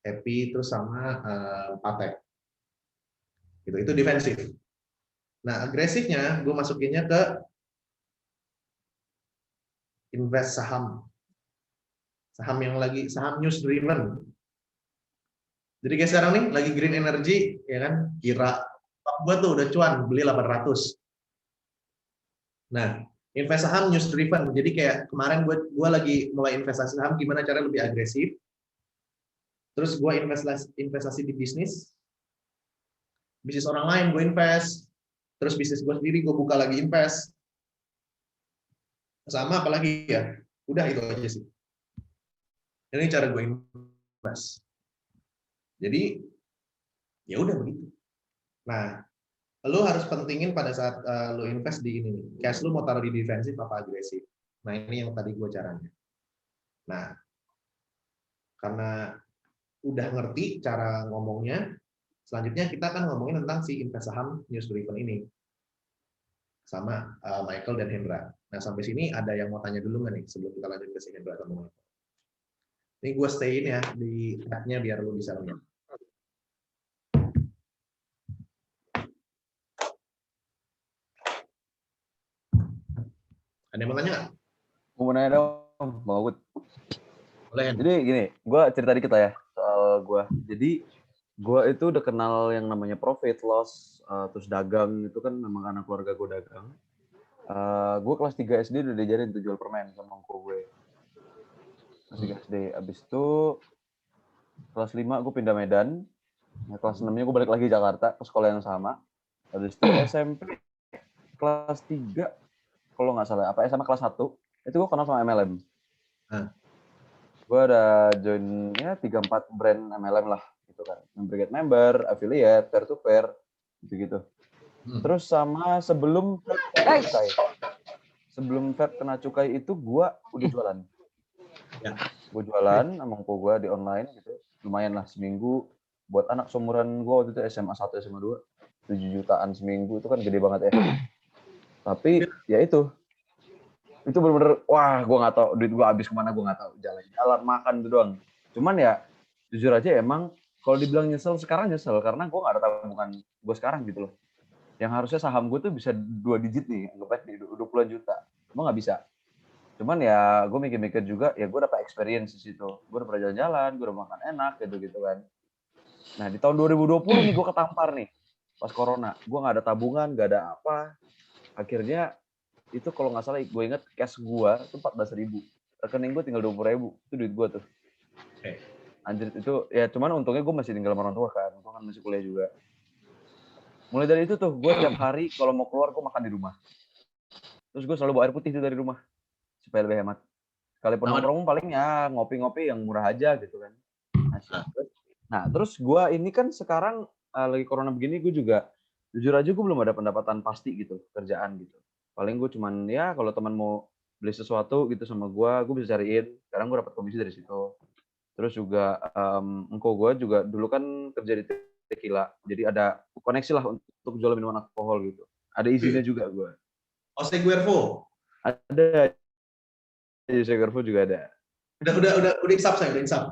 Happy, terus sama Patek. Gitu, itu defensif. Nah, agresifnya gue masukinnya ke invest saham. Saham news driven. Jadi kayak sekarang nih lagi green energy, ya kan? Kira gue tuh udah cuan beli 800. Nah, invest saham news driven. Jadi kayak kemarin gue lagi mulai investasi saham, gimana cara lebih agresif. Terus gue investasi di bisnis orang lain gue invest. Terus bisnis gue sendiri gue buka lagi invest. Sama apalagi ya? Udah itu aja sih. Ini cara gue invest. Jadi ya udah begitu. Nah, lo harus pentingin pada saat lo invest di ini nih. Cash lo mau taruh di defensif apa agresif. Nah, ini yang tadi gue caranya. Nah, karena udah ngerti cara ngomongnya, selanjutnya kita akan ngomongin tentang si invest saham news driven ini sama Michael dan Hendra. Nah, sampai sini ada yang mau tanya dulu nggak nih sebelum kita lanjut ke si Hendra atau Michael? Ini gue stay-in ya di tab-nya biar lo bisa lihat. Ada yang mau tanya nggak? Mau nanya dong, Bang Ogut. Boleh. Jadi gini, gue cerita dikit lah ya soal gue. Jadi gue itu udah kenal yang namanya profit loss, terus dagang itu kan memang anak keluarga gue dagang. Gue kelas 3 SD udah diajarin tuh jual permen sama ongko gue. Kelas 3 SD. Abis itu kelas 5 gue pindah Medan. Nah, kelas 6-nya gue balik lagi Jakarta ke sekolah yang sama. Habis itu SMP kelas 3 kalau nggak salah, apa SMA kelas 1 itu gue kenal sama MLM. Gue ada join ya 3-4 brand MLM lah gitu kan. Member, affiliate, peer to peer gitu-gitu. Terus sama sebelum Feb kena cukai itu gue udah jualan. Ya. Gue jualan sama ongko gue di online gitu. Lumayan lah seminggu buat anak seumuran gue waktu itu SMA 1, SMA 2 7 jutaan seminggu itu kan gede banget ya. Tapi ya itu bener-bener wah gue nggak tahu duit gue habis kemana, gue nggak tahu, jalan makan itu doang. Cuman ya jujur aja emang kalau dibilang nyesel sekarang nyesel karena gue nggak ada tabungan gue sekarang gitu loh. Yang harusnya saham gue tuh bisa 2 digit nih, anggap aja 20 juta, emang nggak bisa. Cuman ya gue mikir-mikir juga ya gue dapat experience di situ, gue udah pernah jalan-jalan, gue udah makan enak gitu kan. Nah, di tahun 2020 nih gue ketampar nih. Pas corona. Gue nggak ada tabungan, nggak ada apa. Akhirnya, itu kalau nggak salah gue inget cash gue itu 14.000. Rekening gue tinggal 20.000. Itu duit gue tuh. Oke. Anjir, itu ya cuman untungnya gue masih tinggal sama orang tua kan. Gue kan masih kuliah juga. Mulai dari itu tuh, gue tiap hari kalau mau keluar gue makan di rumah. Terus gue selalu bawa air putih tuh dari rumah. Supaya lebih hemat. Sekalipun nongkrong paling ya ngopi-ngopi yang murah aja gitu kan. Nah, terus gue ini kan sekarang lagi corona begini, gue juga jujur aja gue belum ada pendapatan pasti gitu, kerjaan gitu. Paling gue cuman ya kalau teman mau beli sesuatu gitu sama gue bisa cariin. Sekarang gue dapat komisi dari situ. Terus juga engkau gue juga dulu kan kerja di Tequila, jadi ada koneksi lah untuk jual minuman alkohol gitu. Ada izinnya juga gue. Jose Cuervo. Ada. Jose Cuervo juga ada. Udah insap saya, udah insap.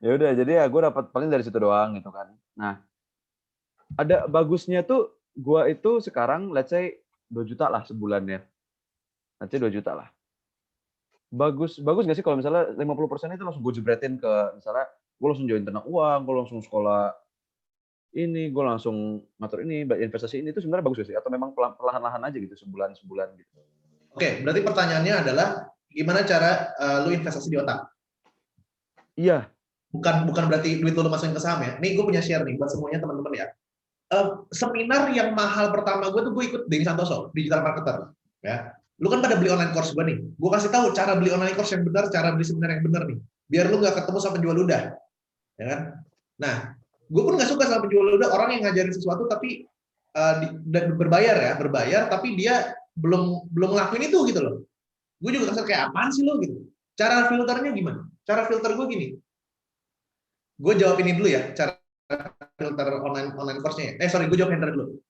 Ya udah, jadi ya gue dapat paling dari situ doang gitu kan. Nah, ada bagusnya tuh gue itu sekarang let's say 2 juta lah sebulan ya. Let's say 2 juta lah. Bagus nggak sih kalau misalnya 50% itu langsung gue jebretin ke misalnya gue langsung join Tenang Uang, gue langsung sekolah ini, gue langsung ngatur ini, investasi ini, itu sebenarnya bagus gak sih? Atau memang perlahan-lahan aja gitu, sebulan gitu? Oke, berarti pertanyaannya adalah gimana cara lu investasi di otak? Iya. Bukan berarti duit lu masukin ke saham ya. Nih gue punya share nih buat semuanya teman-teman ya. Seminar yang mahal pertama gue tuh gue ikut Denny Santoso, digital marketer. Ya, lu kan pada beli online course gue nih. Gue kasih tahu cara beli online course yang benar, cara beli seminar yang benar nih. Biar lu nggak ketemu sama penjual ludah, ya kan? Nah, gue pun nggak suka sama penjual ludah, orang yang ngajarin sesuatu tapi dan berbayar tapi dia belum ngelakuin itu gitu loh. Gue juga kesel kayak apaan sih lo gitu. Cara filternya gimana? Cara filter gue gini. Gue jawab ini dulu ya, cara filter online course-nya. Gue jawab Hendra dulu.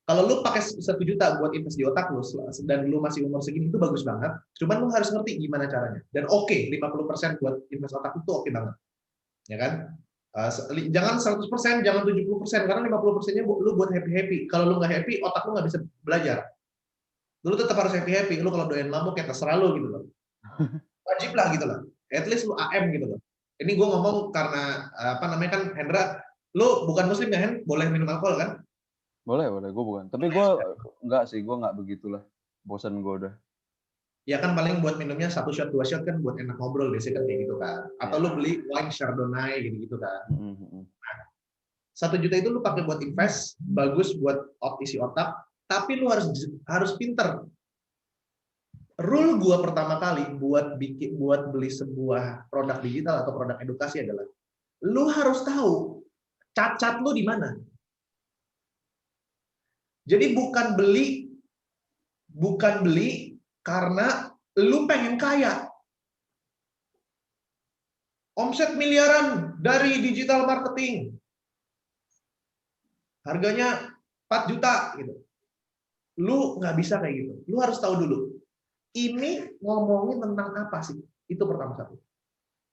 Kalau lu pakai 1 juta buat invest di otak lu dan lu masih umur segini itu bagus banget. Cuman lu harus ngerti gimana caranya. Dan 50% buat invest otak itu oke banget. Ya kan? Jangan 100%, jangan 70%, karena 50%-nya lu buat happy-happy. Kalau lu nggak happy, otak lu nggak bisa belajar. Lu tetap harus happy-happy. Lu kalau doyan mabuk ya terserah lu gitu loh. Wajib lah gitu loh. At least lu AM gitu loh. Ini gue ngomong karena kan Hendra, lu bukan muslim ya Hen? Boleh minum alkohol kan? Boleh, gue bukan. Tapi gue enggak sih, gue enggak begitulah. Bosan gue udah. Ya kan paling buat minumnya 1 shot, 2 shot kan buat enak ngobrol biasanya kan kayak gitu kan. Atau lu beli wine Chardonnay gitu kan. Nah, 1 juta itu lu pakai buat invest, bagus buat isi otak, tapi lu harus pinter. Rule gua pertama kali buat beli sebuah produk digital atau produk edukasi adalah lu harus tahu cacat lu di mana. Jadi bukan beli karena lu pengen kaya. Omset miliaran dari digital marketing. Harganya 4 juta gitu. Lu nggak bisa kayak gitu. Lu harus tahu dulu. Ini ngomongin tentang apa sih? Itu pertama satu.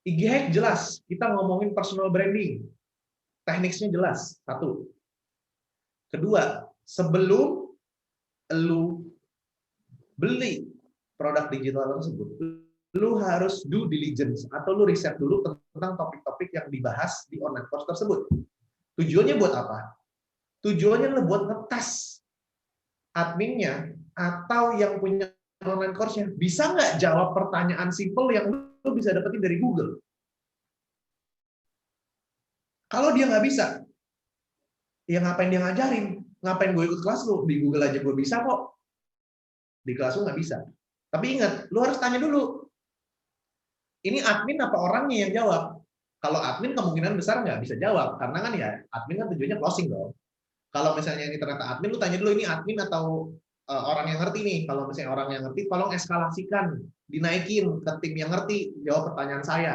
IG hack jelas. Kita ngomongin personal branding. Tekniknya jelas. 1. Kedua, sebelum lu beli produk digital tersebut, lu harus do diligence atau lu riset dulu tentang topik-topik yang dibahas di online course tersebut. Tujuannya buat apa? Tujuannya adalah buat ngetes adminnya atau yang punya online course-nya bisa nggak jawab pertanyaan simple yang lu bisa dapetin dari Google. Kalau dia nggak bisa, ya ngapain dia ngajarin? Ngapain gue ikut kelas lu? Di Google aja gue bisa kok. Di kelas lu nggak bisa. Tapi ingat, lu harus tanya dulu. Ini admin apa orangnya yang jawab? Kalau admin kemungkinan besar nggak bisa jawab, karena kan ya admin kan tujuannya closing dong. Kalau misalnya ini ternyata admin, lu tanya dulu ini admin atau orang yang ngerti nih. Kalau misalnya orang yang ngerti, tolong eskalasikan, dinaikin ke tim yang ngerti, jawab pertanyaan saya.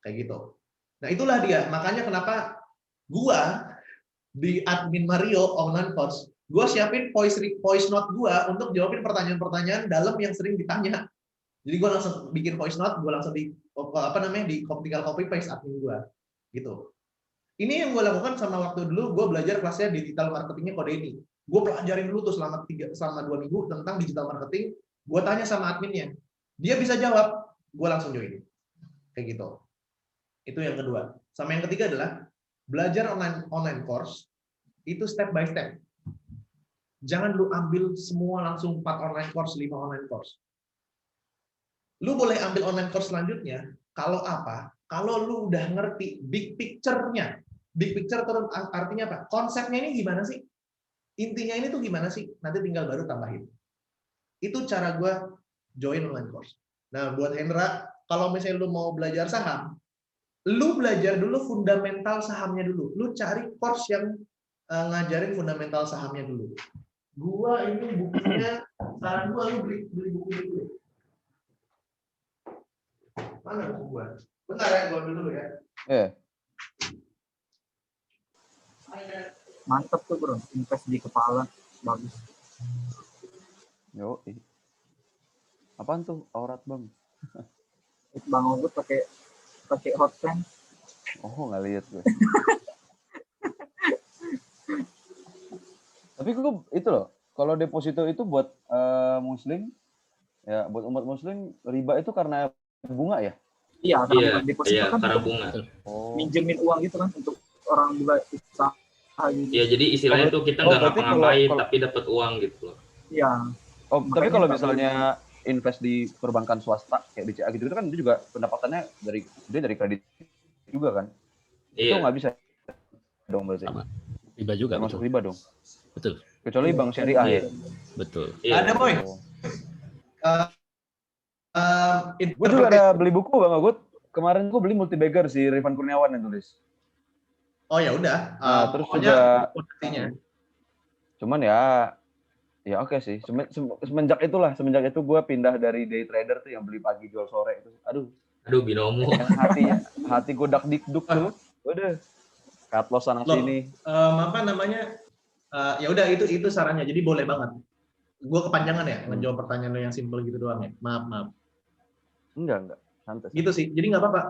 Kayak gitu. Nah itulah dia, makanya kenapa gua di admin Mario online course, gua siapin voice note gua untuk jawabin pertanyaan-pertanyaan dalam yang sering ditanya. Jadi gua langsung bikin voice note, gua langsung tinggal copy paste admin gua, gitu. Ini yang gue lakukan sama waktu dulu gue belajar kelasnya digital marketingnya Kodeni. Gue pelajarin dulu tuh selama 2 minggu tentang digital marketing. Gue tanya sama adminnya, dia bisa jawab, gue langsung join. Kayak gitu. Itu yang kedua. Sama yang ketiga adalah belajar online course itu step by step. Jangan lu ambil semua langsung 4 online course, 5 online course. Lu boleh ambil online course selanjutnya kalau apa? Kalau lu udah ngerti big picture-nya. Big picture terus artinya apa? Konsepnya ini gimana sih? Intinya ini tuh gimana sih? Nanti tinggal baru tambahin. Itu cara gue join online course. Nah, buat Hendra, kalau misalnya lu mau belajar saham, lu belajar dulu fundamental sahamnya dulu. Lu cari course yang ngajarin fundamental sahamnya dulu. Gua ini bukunya, saran gua lu beli buku dulu. Mana buku gua? Bentar ya, gua ambil dulu ya. Mantep tuh bro, invest di kepala, bagus. Yo, apaan tuh aurat bang? Bang Ogut pakai hot pen. Oh nggak lihat gue. Tapi gue itu loh, kalau deposito itu buat muslim, ya buat umat muslim riba itu karena bunga ya? Iya, karena deposito iya, kan karena bunga. Minjemin uang gitu kan untuk orang juga usaha gitu. Ya jadi istilahnya tuh kita nggak ngapa-ngapain tapi dapat uang gitu loh. Iya. Oh, tapi kalau misalnya invest di perbankan swasta kayak BCA gitu kan itu juga pendapatannya dari kredit juga kan? Itu nggak bisa dong berarti. Sama. Riba juga. Termasuk riba dong. Betul. Kecuali bank syariah ya. Betul. Ada boy. Gue juga ada beli buku Bang Agut. Kemarin gue beli Multibagger si Rifan Kurniawan yang tulis. Oh ya udah. Nah, terus juga cuman ya oke sih. Semenjak itu gue pindah dari day trader tuh yang beli pagi jual sore itu. Aduh binomo. Hati gue dak-dikduk tuh. Udah cut loss sana sini. Apa namanya? Ya udah itu sarannya. Jadi boleh banget. Gue kepanjangan ya ngejawab pertanyaan lo yang simple gitu doang ya. Maaf. Enggak. Santai. Gitu sih. Jadi nggak apa-apa.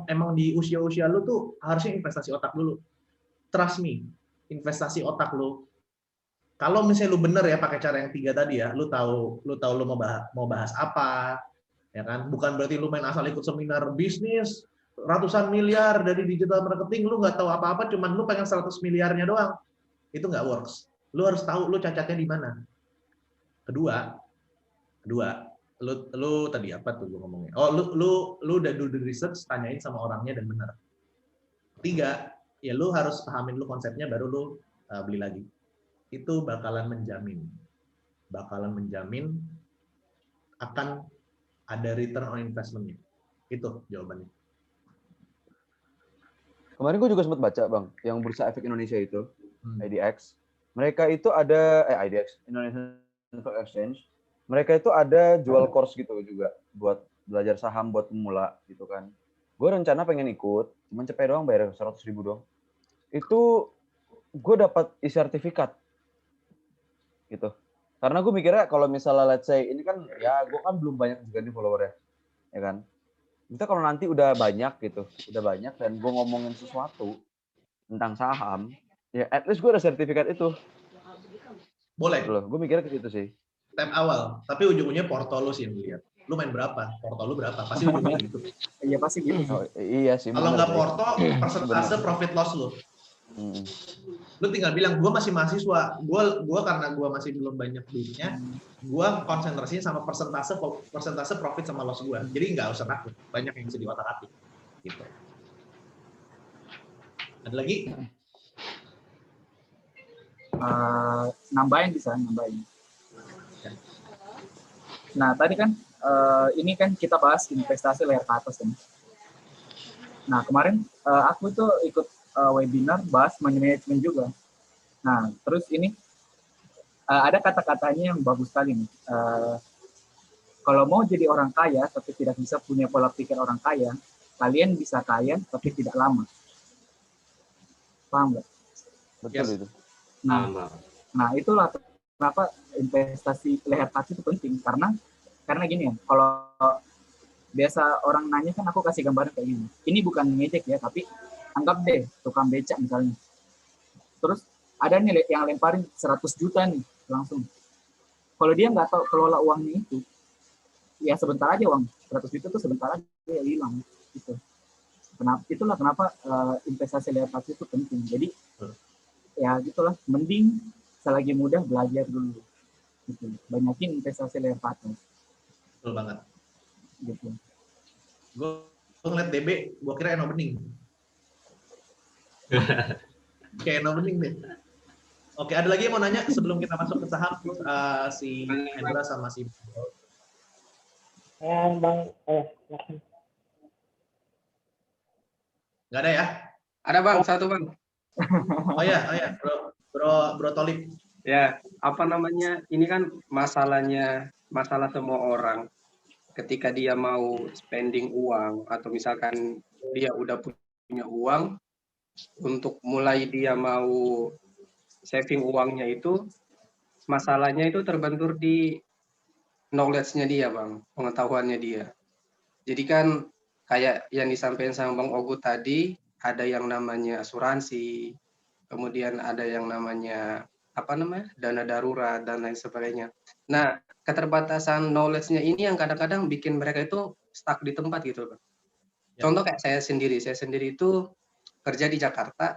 Emang di usia lu tuh harusnya investasi otak dulu. Trust me. Investasi otak lu. Kalau misalnya lu bener ya pakai cara yang 3 tadi ya, lu tahu lu mau bahas apa, ya kan? Bukan berarti lu main asal ikut seminar bisnis ratusan miliar dari digital marketing, lu nggak tahu apa-apa, cuman lu pengen 100 miliarnya doang. Itu nggak works. Lu harus tahu lu cacatnya di mana. Kedua, lu tadi apa tuh gue ngomongnya? Oh, lu udah do the research, tanyain sama orangnya dan benar. 3, ya lu harus pahamin lu konsepnya baru lu beli lagi. Itu bakalan menjamin akan ada return on investment-nya. Itu jawabannya. Kemarin gue juga sempat baca Bang, yang Bursa Efek Indonesia itu, IDX. Mereka itu ada IDX, Indonesian Stock Exchange. Mereka itu ada jual course gitu juga buat belajar saham buat pemula gitu kan. Gue rencana pengen ikut, cuman cepet doang bayar 100.000 doang. Itu gue dapat e-sertifikat gitu. Karena gue mikirnya kalau misalnya let's say ini kan ya gue kan belum banyak juga nih followernya, ya kan. Kita kalau nanti udah banyak dan gue ngomongin sesuatu tentang saham, ya at least gue ada sertifikat itu. Boleh. Loh, gue mikirnya ke situ sih. Step awal, tapi ujung-ujungnya porto lu sih yang dilihat. Lu main berapa? Porto lu berapa? Pasti ujungnya gitu. Iya pasti gitu. Oh, iya sih. Kalau nggak porto, persentase profit loss lu. Lu tinggal bilang, gue masih mahasiswa, gue karena gue masih belum banyak duitnya, gue konsentrasinya sama persentase profit sama loss gue. Jadi nggak usah takut, banyak yang bisa diotak-atik. Gitu. Ada lagi? Nambahin. Nah tadi kan ini kan kita bahas investasi layar ke atas kan. Nah kemarin aku tuh ikut webinar bahas money management juga. Nah, terus ini ada kata-katanya yang bagus sekali nih. Kalau mau jadi orang kaya tapi tidak bisa punya pola pikir orang kaya, kalian bisa kaya tapi tidak lama. Paham nggak? Betul itu. Nah itulah kenapa investasi leher kaki itu penting karena gini ya. Kalau biasa orang nanya kan aku kasih gambaran kayak gini. Ini bukan ngejek ya, tapi anggap deh tukang becak misalnya. Terus ada nih yang lemparin 100 juta nih langsung. Kalau dia nggak tahu kelola uangnya itu, ya sebentar aja uang 100 juta itu sebentar aja hilang gitu. Itulah kenapa investasi layar tacu itu penting. Jadi ya gitulah, mending selagi mudah belajar dulu. Gitu. Banyakin investasi layar tacu. Betul banget. Gitu. Gue ngeliat DB, gue kira Eno Bening. Kayak Eno Bening deh. Oke, ada lagi yang mau nanya sebelum kita masuk ke saham, si Hendra sama si Bang, nggak ada ya? Ada bang, satu bang. Oh ya, bro Tolip. Ya, apa namanya? Ini kan masalah semua orang. Ketika dia mau spending uang atau misalkan dia udah punya uang, untuk mulai dia mau saving uangnya itu, masalahnya itu terbentur di knowledge-nya dia bang, pengetahuannya dia. Jadi kan kayak yang disampaikan sama Bang Ogut tadi, ada yang namanya asuransi, kemudian ada yang namanya dana darurat dan lain sebagainya. Nah, keterbatasan knowledge-nya ini yang kadang-kadang bikin mereka itu stuck di tempat gitu bang. Contoh kayak saya sendiri itu kerja di Jakarta,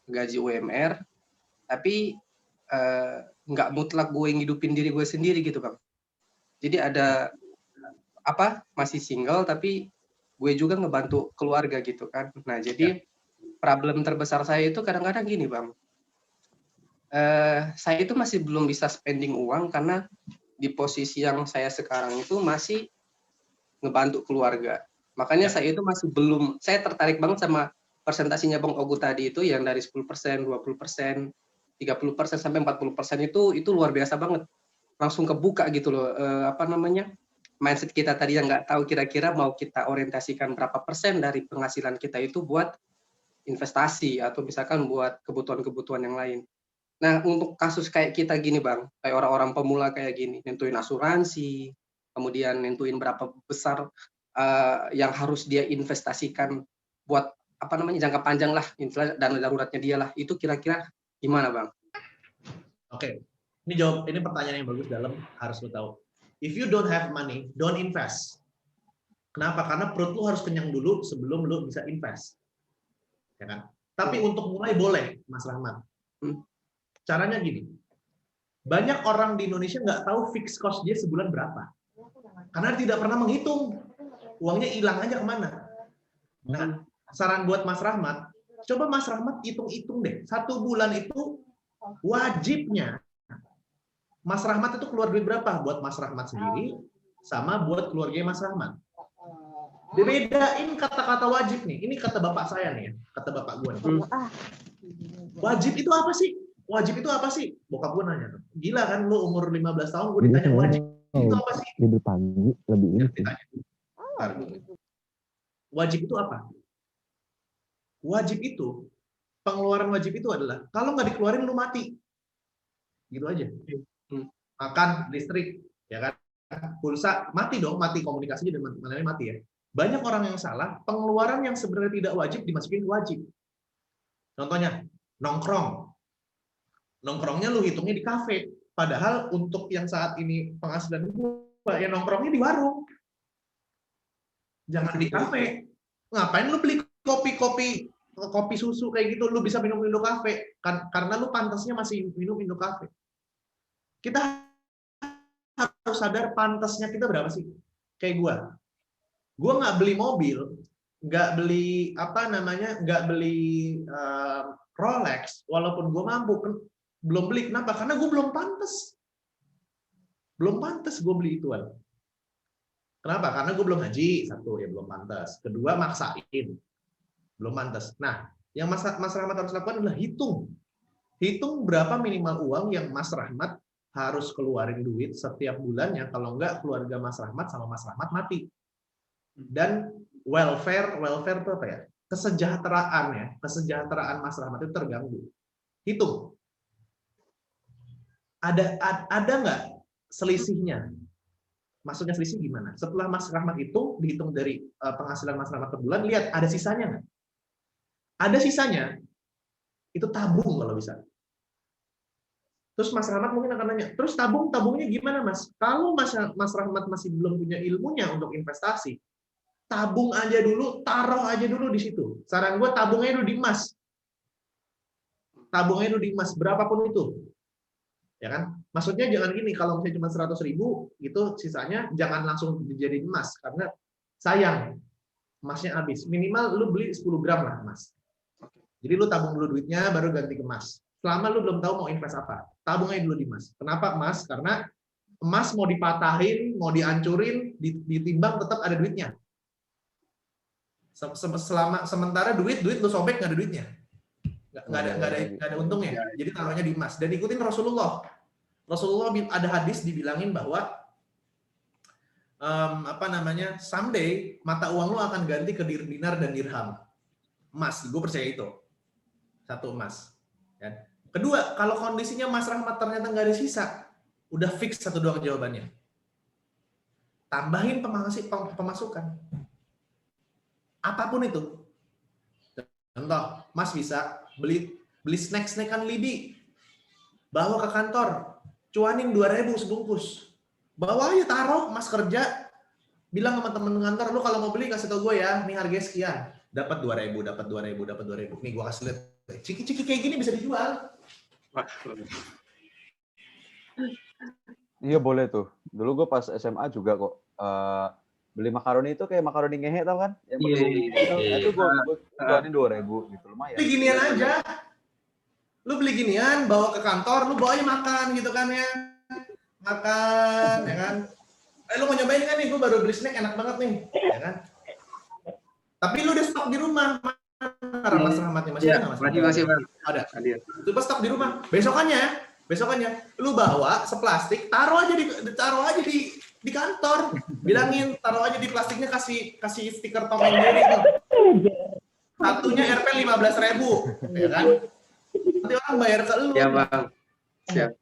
gaji UMR, tapi nggak mutlak gue ngidupin diri gue sendiri gitu bang. Jadi ada masih single tapi gue juga ngebantu keluarga gitu kan. Nah jadi problem terbesar saya itu kadang-kadang gini bang, saya itu masih belum bisa spending uang karena di posisi yang saya sekarang itu masih ngebantu keluarga. Makanya saya itu masih belum, saya tertarik banget sama presentasinya Bang Ogu tadi itu yang dari 10%, 20%, 30% sampai 40% itu luar biasa banget. Langsung kebuka gitu loh, mindset kita tadi yang nggak tahu kira-kira mau kita orientasikan berapa persen dari penghasilan kita itu buat investasi atau misalkan buat kebutuhan-kebutuhan yang lain. Nah, untuk kasus kayak kita gini Bang, kayak orang-orang pemula kayak gini, nentuin asuransi, kemudian nentuin berapa besar yang harus dia investasikan buat jangka panjang lah, dana daruratnya dia lah, itu kira-kira gimana Bang? Oke, ini pertanyaan yang bagus dalam, harus lo tahu. If you don't have money, don't invest. Kenapa? Karena perut lu harus kenyang dulu sebelum lu bisa invest. Ya kan? Tapi untuk mulai boleh, Mas Rahmat. Caranya gini. Banyak orang di Indonesia nggak tahu fixed cost dia sebulan berapa. Karena tidak pernah menghitung. Uangnya hilang aja kemana. Nah, saran buat Mas Rahmat, coba Mas Rahmat hitung-hitung deh. 1 bulan itu wajibnya Mas Rahmat itu keluar duit berapa buat Mas Rahmat sendiri sama buat keluarga Mas Rahmat. Dibedain kata-kata wajib nih. Ini kata bapak saya nih ya, kata bapak gue nih. Wajib itu apa sih? Wajib itu apa sih? Bokap gue nanya tuh. Gila kan lu umur 15 tahun gue ditanya wajib itu apa sih? Tidur pagi lebih ini. Wajib itu apa? Wajib itu, pengeluaran wajib itu adalah kalau nggak dikeluarin lu mati. Gitu aja. Makan, listrik, ya kan? Pulsa mati dong, mati komunikasinya dan mati ya. Banyak orang yang salah, pengeluaran yang sebenarnya tidak wajib dimasukin ke wajib. Contohnya, nongkrong. Nongkrongnya lu hitungnya di kafe. Padahal untuk yang saat ini penghasilan gua, ya nongkrongnya di warung. Jangan di kafe. Ngapain lu beli kopi susu kayak gitu, lu bisa minum Indo kafe. Karena lu pantasnya masih minum Indo kafe. Kita harus sadar pantasnya kita berapa sih? Kayak gue nggak beli mobil, nggak beli nggak beli Rolex, walaupun gue mampu, belum beli. Kenapa? Karena gue belum pantas gue beli ituan. Kenapa? Karena gue belum haji, satu ya belum pantas. Kedua maksain, belum pantas. Nah, yang Mas Rahmat harus lakukan adalah hitung berapa minimal uang yang Mas Rahmat harus keluarin duit setiap bulannya, kalau enggak keluarga Mas Rahmat sama Mas Rahmat mati. Dan welfare itu apa ya? Kesejahteraan Mas Rahmat itu terganggu. Hitung. Ada nggak selisihnya? Maksudnya selisih gimana? Setelah Mas Rahmat dihitung dari penghasilan Mas Rahmat per bulan, lihat ada sisanya nggak? Ada sisanya, itu tabung kalau bisa. Terus Mas Rahmat mungkin akan nanya, terus tabungnya gimana Mas? Kalau Mas Rahmat masih belum punya ilmunya untuk investasi, tabung aja dulu, taruh aja dulu di situ. Saran gue tabungnya dulu di emas. Tabungnya dulu di emas, berapapun itu. Ya kan? Maksudnya jangan gini, kalau misalnya cuma 100.000, gitu sisanya jangan langsung dijadiin emas. Karena sayang, emasnya habis. Minimal lu beli 10 gram lah emas. Jadi lu tabung dulu duitnya, baru ganti ke emas. Selama lu belum tahu mau invest apa, tabungnya dulu di emas. Kenapa emas? Karena emas mau dipatahin, mau dihancurin, ditimbang tetap ada duitnya. Sementara duit lu sobek nggak ada duitnya, nggak ada untungnya. Jadi taruhnya di emas. Dan ikutin Rasulullah. Rasulullah ada hadis dibilangin bahwa someday mata uang lu akan ganti ke dinar dan dirham. Emas, gue percaya itu. Satu emas. Ya. Kedua, kalau kondisinya Mas Rahmat ternyata nggak ada sisa, udah fix satu doang jawabannya. Tambahin pemasukan. Apapun itu. Contoh, Mas bisa beli snack-snackan Lidi. Bawa ke kantor. Cuanin 2.000 sebungkus. Bawa aja, taruh, Mas kerja. Bilang sama temen kantor, lu kalau mau beli kasih tau gue ya, nih harganya sekian. Dapat 2.000, dapat 2.000. Nih gue kasih lihat. Ciki-ciki kayak gini bisa dijual. Iya boleh tuh. Dulu gue pas SMA juga kok beli makaroni itu kayak makaroni ngehe tau kan? Yang itu gue jualin 2.000 gitu, lumayan. Beli ginian aja. Lu beli ginian, bawa ke kantor, lu bawa aja makan gitu kan ya. Makan, ya kan. Lu mau nyobain kan nih, gue baru beli snack enak banget nih, ya kan. Tapi lu udah stok di rumah. Mas Rahmatnya masih ada nggak, Mas? Masih Bang. Ada. Coba stok di rumah. Besokannya lu bawa seplastik, taruh aja di kantor. Bilangin taruh aja di plastiknya, kasih stiker Tom and Jerry tuh. Satunya Rp 15.000, ya kan? Nanti orang bayar ke lu. Ya Bang. Siap.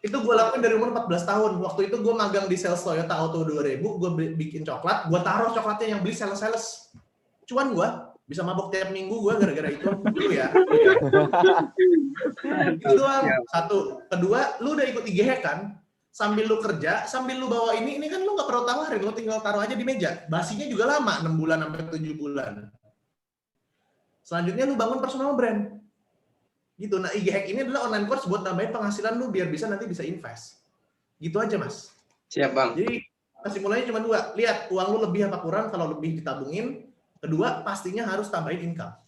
Itu gue lakuin dari umur 14 tahun. Waktu itu gue magang di sales Toyota Auto 2000, gue bikin coklat, gue taruh coklatnya yang beli sales. Cuan gue bisa mabok tiap minggu gue gara-gara itu dulu ya. Itu doang. Satu. Kedua, lu udah ikut IGH kan? Sambil lu kerja, sambil lu bawa ini kan lu nggak perlu tawarin, lu tinggal taruh aja di meja. Basinya juga lama, 6 bulan sampai 7 bulan. Selanjutnya lu bangun personal brand. Gitu. Nah, IGH ini adalah online course buat nambahin penghasilan lu biar nanti bisa invest. Gitu aja, Mas. Siap Bang. Jadi masih mulainya cuma 2. Lihat uang lu lebih apa kurang, kalau lebih ditabungin. Kedua, pastinya harus tambahin income.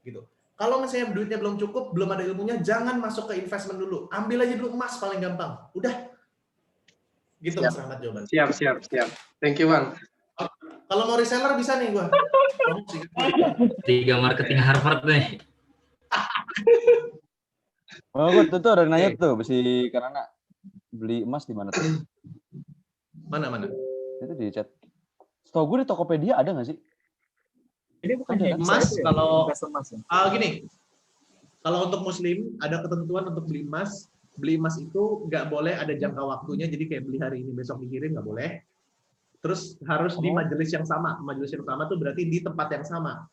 Gitu. Kalau misalnya duitnya belum cukup, belum ada ilmunya, jangan masuk ke investment dulu. Ambil aja dulu emas paling gampang. Udah. Gitu Mas Rahmat jawaban. Siap. Thank you Bang. Kalau mau reseller bisa nih gua. Tiga marketing Harvard nih. Oh, gue tuh ada yang nanya tuh, si Karana beli emas di mana tuh? Mana? Itu di chat. Setahu gue di Tokopedia ada nggak sih? Ini bukan emas kalau ya? gini. Kalau untuk muslim ada ketentuan untuk beli emas. Beli emas itu nggak boleh ada jangka waktunya. Jadi kayak beli hari ini besok dikirim nggak boleh. Terus harus di majelis yang sama. Majelis yang sama tuh berarti di tempat yang sama.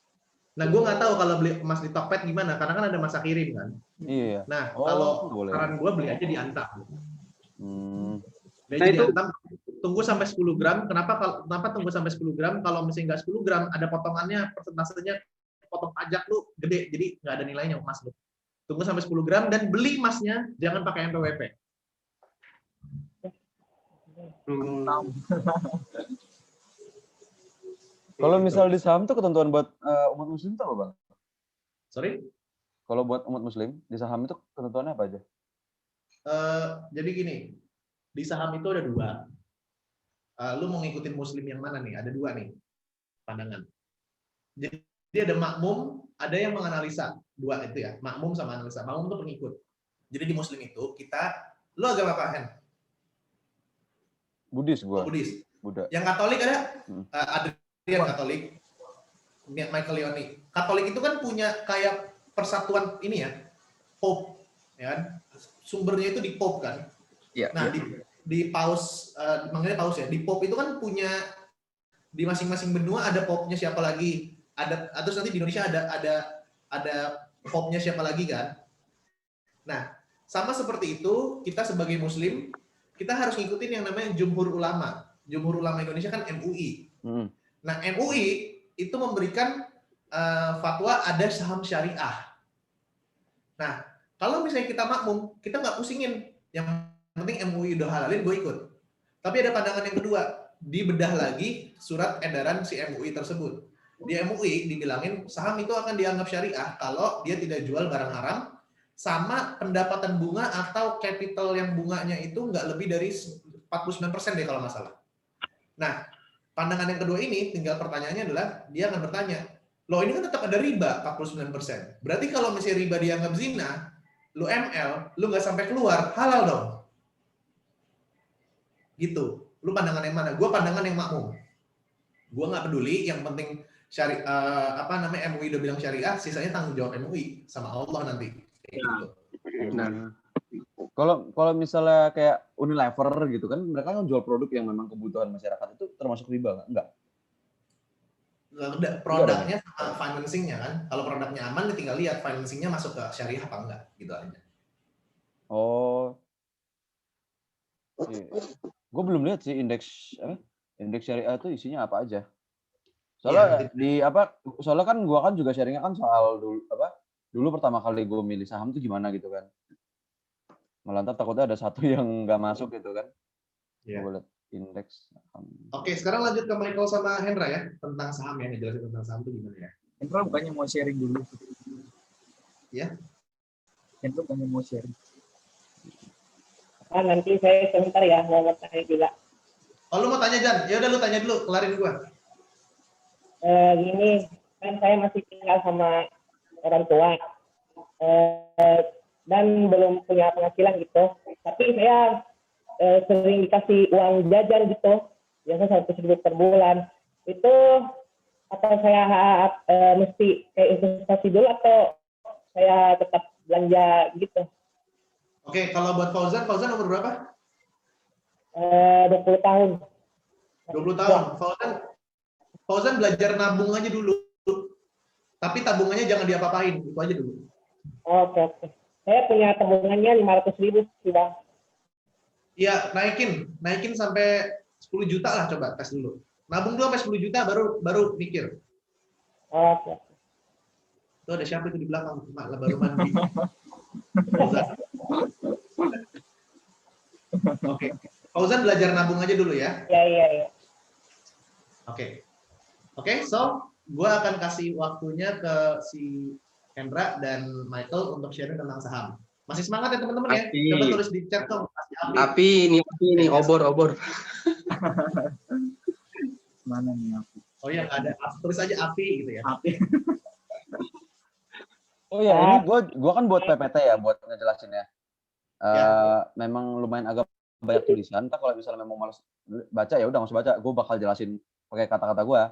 Nah, gue nggak tahu kalau beli emas di Tokped gimana, karena kan ada masa kirim kan. Iya. Nah, kalau saran gue beli aja di Antam. Beli aja di Antam, tunggu sampai 10 gram. Kenapa tunggu sampai 10 gram? Kalau misalnya nggak 10 gram, ada potongannya, persentasenya, potong pajak lu gede, jadi nggak ada nilainya emas lu. Tunggu sampai 10 gram dan beli emasnya, jangan pakai NPWP. Kalau misal di saham tuh ketentuan buat umat muslim tuh apa, Bang? Sorry? Kalau buat umat muslim, di saham itu ketentuannya apa aja? Jadi gini, di saham itu ada 2. Lu mau ngikutin muslim yang mana nih? Ada 2 nih pandangan. Jadi ada makmum, ada yang menganalisa. 2 itu ya, makmum sama analisa. Makmum itu pengikut. Jadi di muslim itu lu agama apa, Hen? Buddhis gua. Buddhis. Buddha. Yang Katolik ada? Adrian Katolik. Michael Leoni. Katolik itu kan punya kayak persatuan ini ya, Pope, ya kan? Sumbernya itu di Pope kan. Ya, nah, di Paus, makanya Paus ya. Di Pope itu kan punya di masing-masing benua ada Pope-nya siapa lagi. Terus nanti di Indonesia ada Pope-nya siapa lagi kan. Nah, sama seperti itu, kita sebagai muslim kita harus ngikutin yang namanya Jumhur Ulama. Jumhur Ulama Indonesia kan MUI. Nah, MUI itu memberikan fatwa ada saham syariah. Nah, kalau misalnya kita makmum, kita nggak pusingin. Yang penting MUI udah halalin, gue ikut. Tapi ada pandangan yang kedua, dibedah lagi surat edaran si MUI tersebut. Di MUI dibilangin saham itu akan dianggap syariah kalau dia tidak jual barang haram, sama pendapatan bunga atau capital yang bunganya itu nggak lebih dari 49% deh kalau nggak salah. Nah, pandangan yang kedua ini tinggal pertanyaannya adalah dia akan bertanya, loh ini kan tetap ada riba 49%. Berarti kalau misalnya riba dianggap zina, lu ML, lu nggak sampai keluar, halal dong. Gitu. Lu pandangan yang mana? Gue pandangan yang makmum. Gue nggak peduli, yang penting MUI udah bilang syariah, sisanya tanggung jawab MUI sama Allah nanti. Gitu. Nah, Kalau misalnya kayak Unilever gitu kan, mereka kan jual produk yang memang kebutuhan masyarakat, itu termasuk riba nggak? Enggak. Produknya sama financingnya kan. Kalau produknya aman, tinggal lihat financingnya masuk ke syariah apa enggak, gitu aja. Oh, iya. Gue belum lihat sih indeks syariah itu isinya apa aja. Soalnya soalnya kan gue kan juga sharingnya kan soal dulu pertama kali gue milih saham tuh gimana gitu kan. Malah ntar takutnya ada satu yang nggak masuk gitu kan. Iya. Gue lihat indeks saham. Oke, sekarang lanjut ke Michael sama Hendra ya, tentang saham ya, ngejelasin tentang saham itu gimana ya. Hendro bukannya mau sharing dulu? Ya. Hendro bukannya mau sharing? Nanti saya sebentar ya, mau tanya juga. Oh, lu mau tanya, Jan? Ya udah lu tanya dulu, kelarin gua. Gini, kan saya masih tinggal sama orang tua dan belum punya penghasilan gitu. Tapi saya sering dikasih uang jajan gitu, biasa 100.000 per bulan. Itu apa saya mesti kayak investasi dulu atau saya tetap belanja gitu? Oke, kalau buat Fauzan umur berapa? 20 tahun. 20 tahun. Fauzan belajar nabung aja dulu. Tapi tabungannya jangan diapa-apain, itu aja dulu. Oke. Saya punya tabungannya 500.000 sih, Bang. Iya, naikin sampai 10 juta lah, coba tes dulu. Nabung dulu sampai 10 juta baru mikir. Oke. Itu ada siapa itu di belakang, baru mandi. Oke. Fauzan belajar nabung aja dulu ya. Iya. Oke, so gue akan kasih waktunya ke si Hendra dan Michael untuk sharing tentang saham. Masih semangat ya teman-teman ya? Coba tulis di chat dong. api ini obor. Mana nih api? Oh iya, nggak ada. Tulis aja api gitu ya. Api. Oh ya, ini gue kan buat PPT ya, buat ngejelasin ya. Memang lumayan agak banyak tulisan. Entah kalau misalnya memang malas baca ya udah nggak usah baca. Gue bakal jelasin pakai kata-kata gue.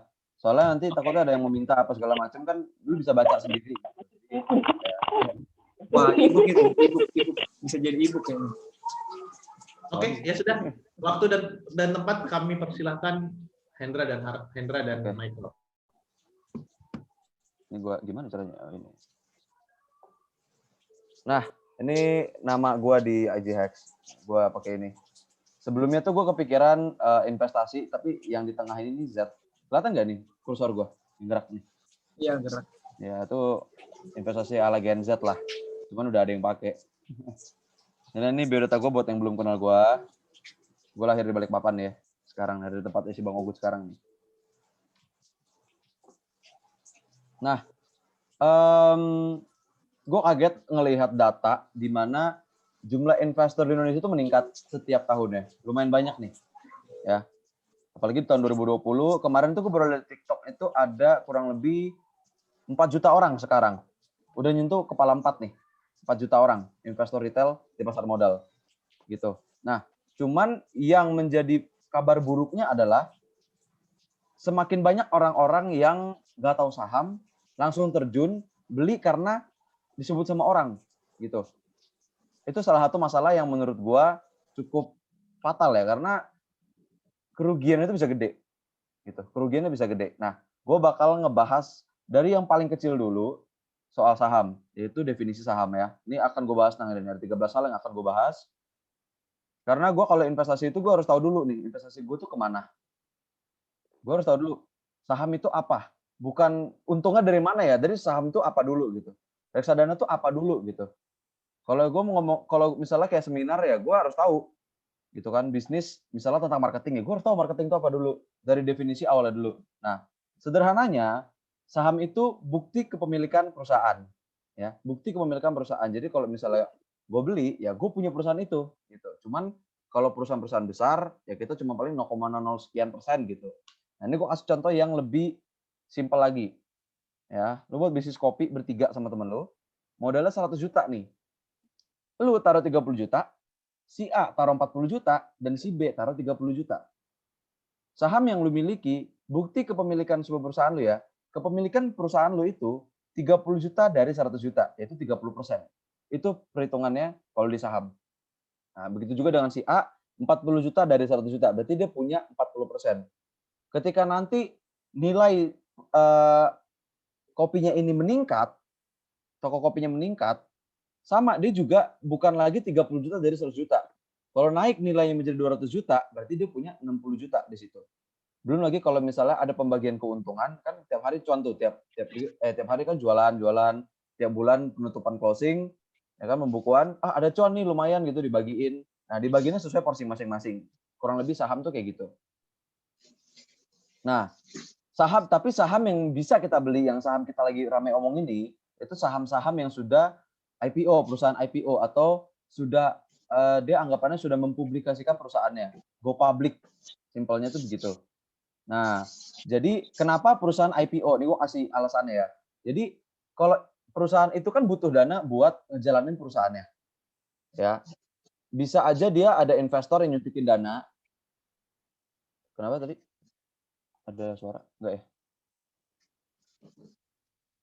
Soalnya nanti takutnya ada yang mau minta apa segala macam kan, lu bisa baca sendiri. Wah, ebook bisa jadi ebook ya. Oke, ya sudah. Waktu dan tempat kami persilahkan Hendra dan Michael. Ini gue gimana caranya? Ini. Nah, ini nama gue di IG Hacks. Gue pakai ini. Sebelumnya tuh gue kepikiran investasi, tapi yang di tengah ini Z. Kelihatan nggak nih kursor gue gerak nih? Iya, gerak. Ya, itu investasi ala Gen Z lah. Cuman udah ada yang pakai. Dan ini biodata gue buat yang belum kenal gue. Gue lahir di Balikpapan ya. Sekarang dari tempatnya si Bang Ogut sekarang nih. Nah, gue kaget ngelihat data di mana jumlah investor di Indonesia itu meningkat setiap tahunnya. Lumayan banyak nih. Ya. Apalagi di tahun 2020, kemarin tuh gue baru lihat TikTok itu ada kurang lebih 4 juta orang sekarang. Udah nyentuh kepala 4 nih. 4 juta orang investor retail di pasar modal. Gitu. Nah, cuman yang menjadi kabar buruknya adalah semakin banyak orang-orang yang nggak tahu saham, langsung terjun, beli karena disebut sama orang. Gitu. Itu salah satu masalah yang menurut gue cukup fatal ya, karena kerugiannya itu bisa gede, gitu. Kerugiannya bisa gede. Nah, gue bakal ngebahas dari yang paling kecil dulu soal saham, yaitu definisi saham ya. Ini akan gue bahas dari 13 hal yang akan gue bahas. Karena gue kalau investasi itu gue harus tahu dulu nih, investasi gue tuh kemana. Gue harus tahu dulu saham itu apa? Bukan untungnya dari mana ya, dari saham itu apa dulu gitu. Reksadana itu apa dulu gitu. Kalau gue mau ngomong, kalau misalnya kayak seminar ya gue harus tahu gitu kan, bisnis misalnya tentang marketing ya, gue harus tahu marketing itu apa dulu, dari definisi awalnya dulu. Nah, sederhananya saham itu bukti kepemilikan perusahaan, ya, bukti kepemilikan perusahaan. Jadi kalau misalnya gue beli, ya gue punya perusahaan itu, gitu. Cuman kalau perusahaan-perusahaan besar, ya kita cuma paling 0,00 sekian persen gitu. Nah, ini gue kasih contoh yang lebih simpel lagi, ya. Lu buat bisnis kopi bertiga sama temen lu, modalnya 100 juta nih. Lu taruh 30 juta, si A taruh 40 juta, dan si B taruh 30 juta. Saham yang lu miliki, bukti kepemilikan sebuah perusahaan lu ya, kepemilikan perusahaan lu itu 30 juta dari 100 juta, yaitu 30%. Itu perhitungannya kalau di saham. Nah, begitu juga dengan si A, 40 juta dari 100 juta, berarti dia punya 40%. Ketika nanti nilai kopinya ini meningkat, toko kopinya meningkat, sama, dia juga bukan lagi 30 juta dari 100 juta. Kalau naik nilainya menjadi 200 juta, berarti dia punya 60 juta di situ. Belum lagi kalau misalnya ada pembagian keuntungan, kan tiap hari cuan tuh, tiap hari kan jualan, tiap bulan penutupan closing, ya kan pembukuan, ada cuan nih lumayan gitu dibagiin. Nah, dibagiinnya sesuai porsi masing-masing. Kurang lebih saham tuh kayak gitu. Nah, tapi saham yang bisa kita beli, yang saham kita lagi ramai omongin ini, itu saham-saham yang sudah IPO, perusahaan IPO, atau sudah dia anggapannya sudah mempublikasikan perusahaannya, go public, simpelnya itu begitu. Nah, jadi kenapa perusahaan IPO? Ini gue kasih alasannya ya. Jadi kalau perusahaan itu kan butuh dana buat ngejalanin perusahaannya, ya. Bisa aja dia ada investor yang nyuntikin dana. Kenapa tadi? Ada suara? Enggak ya?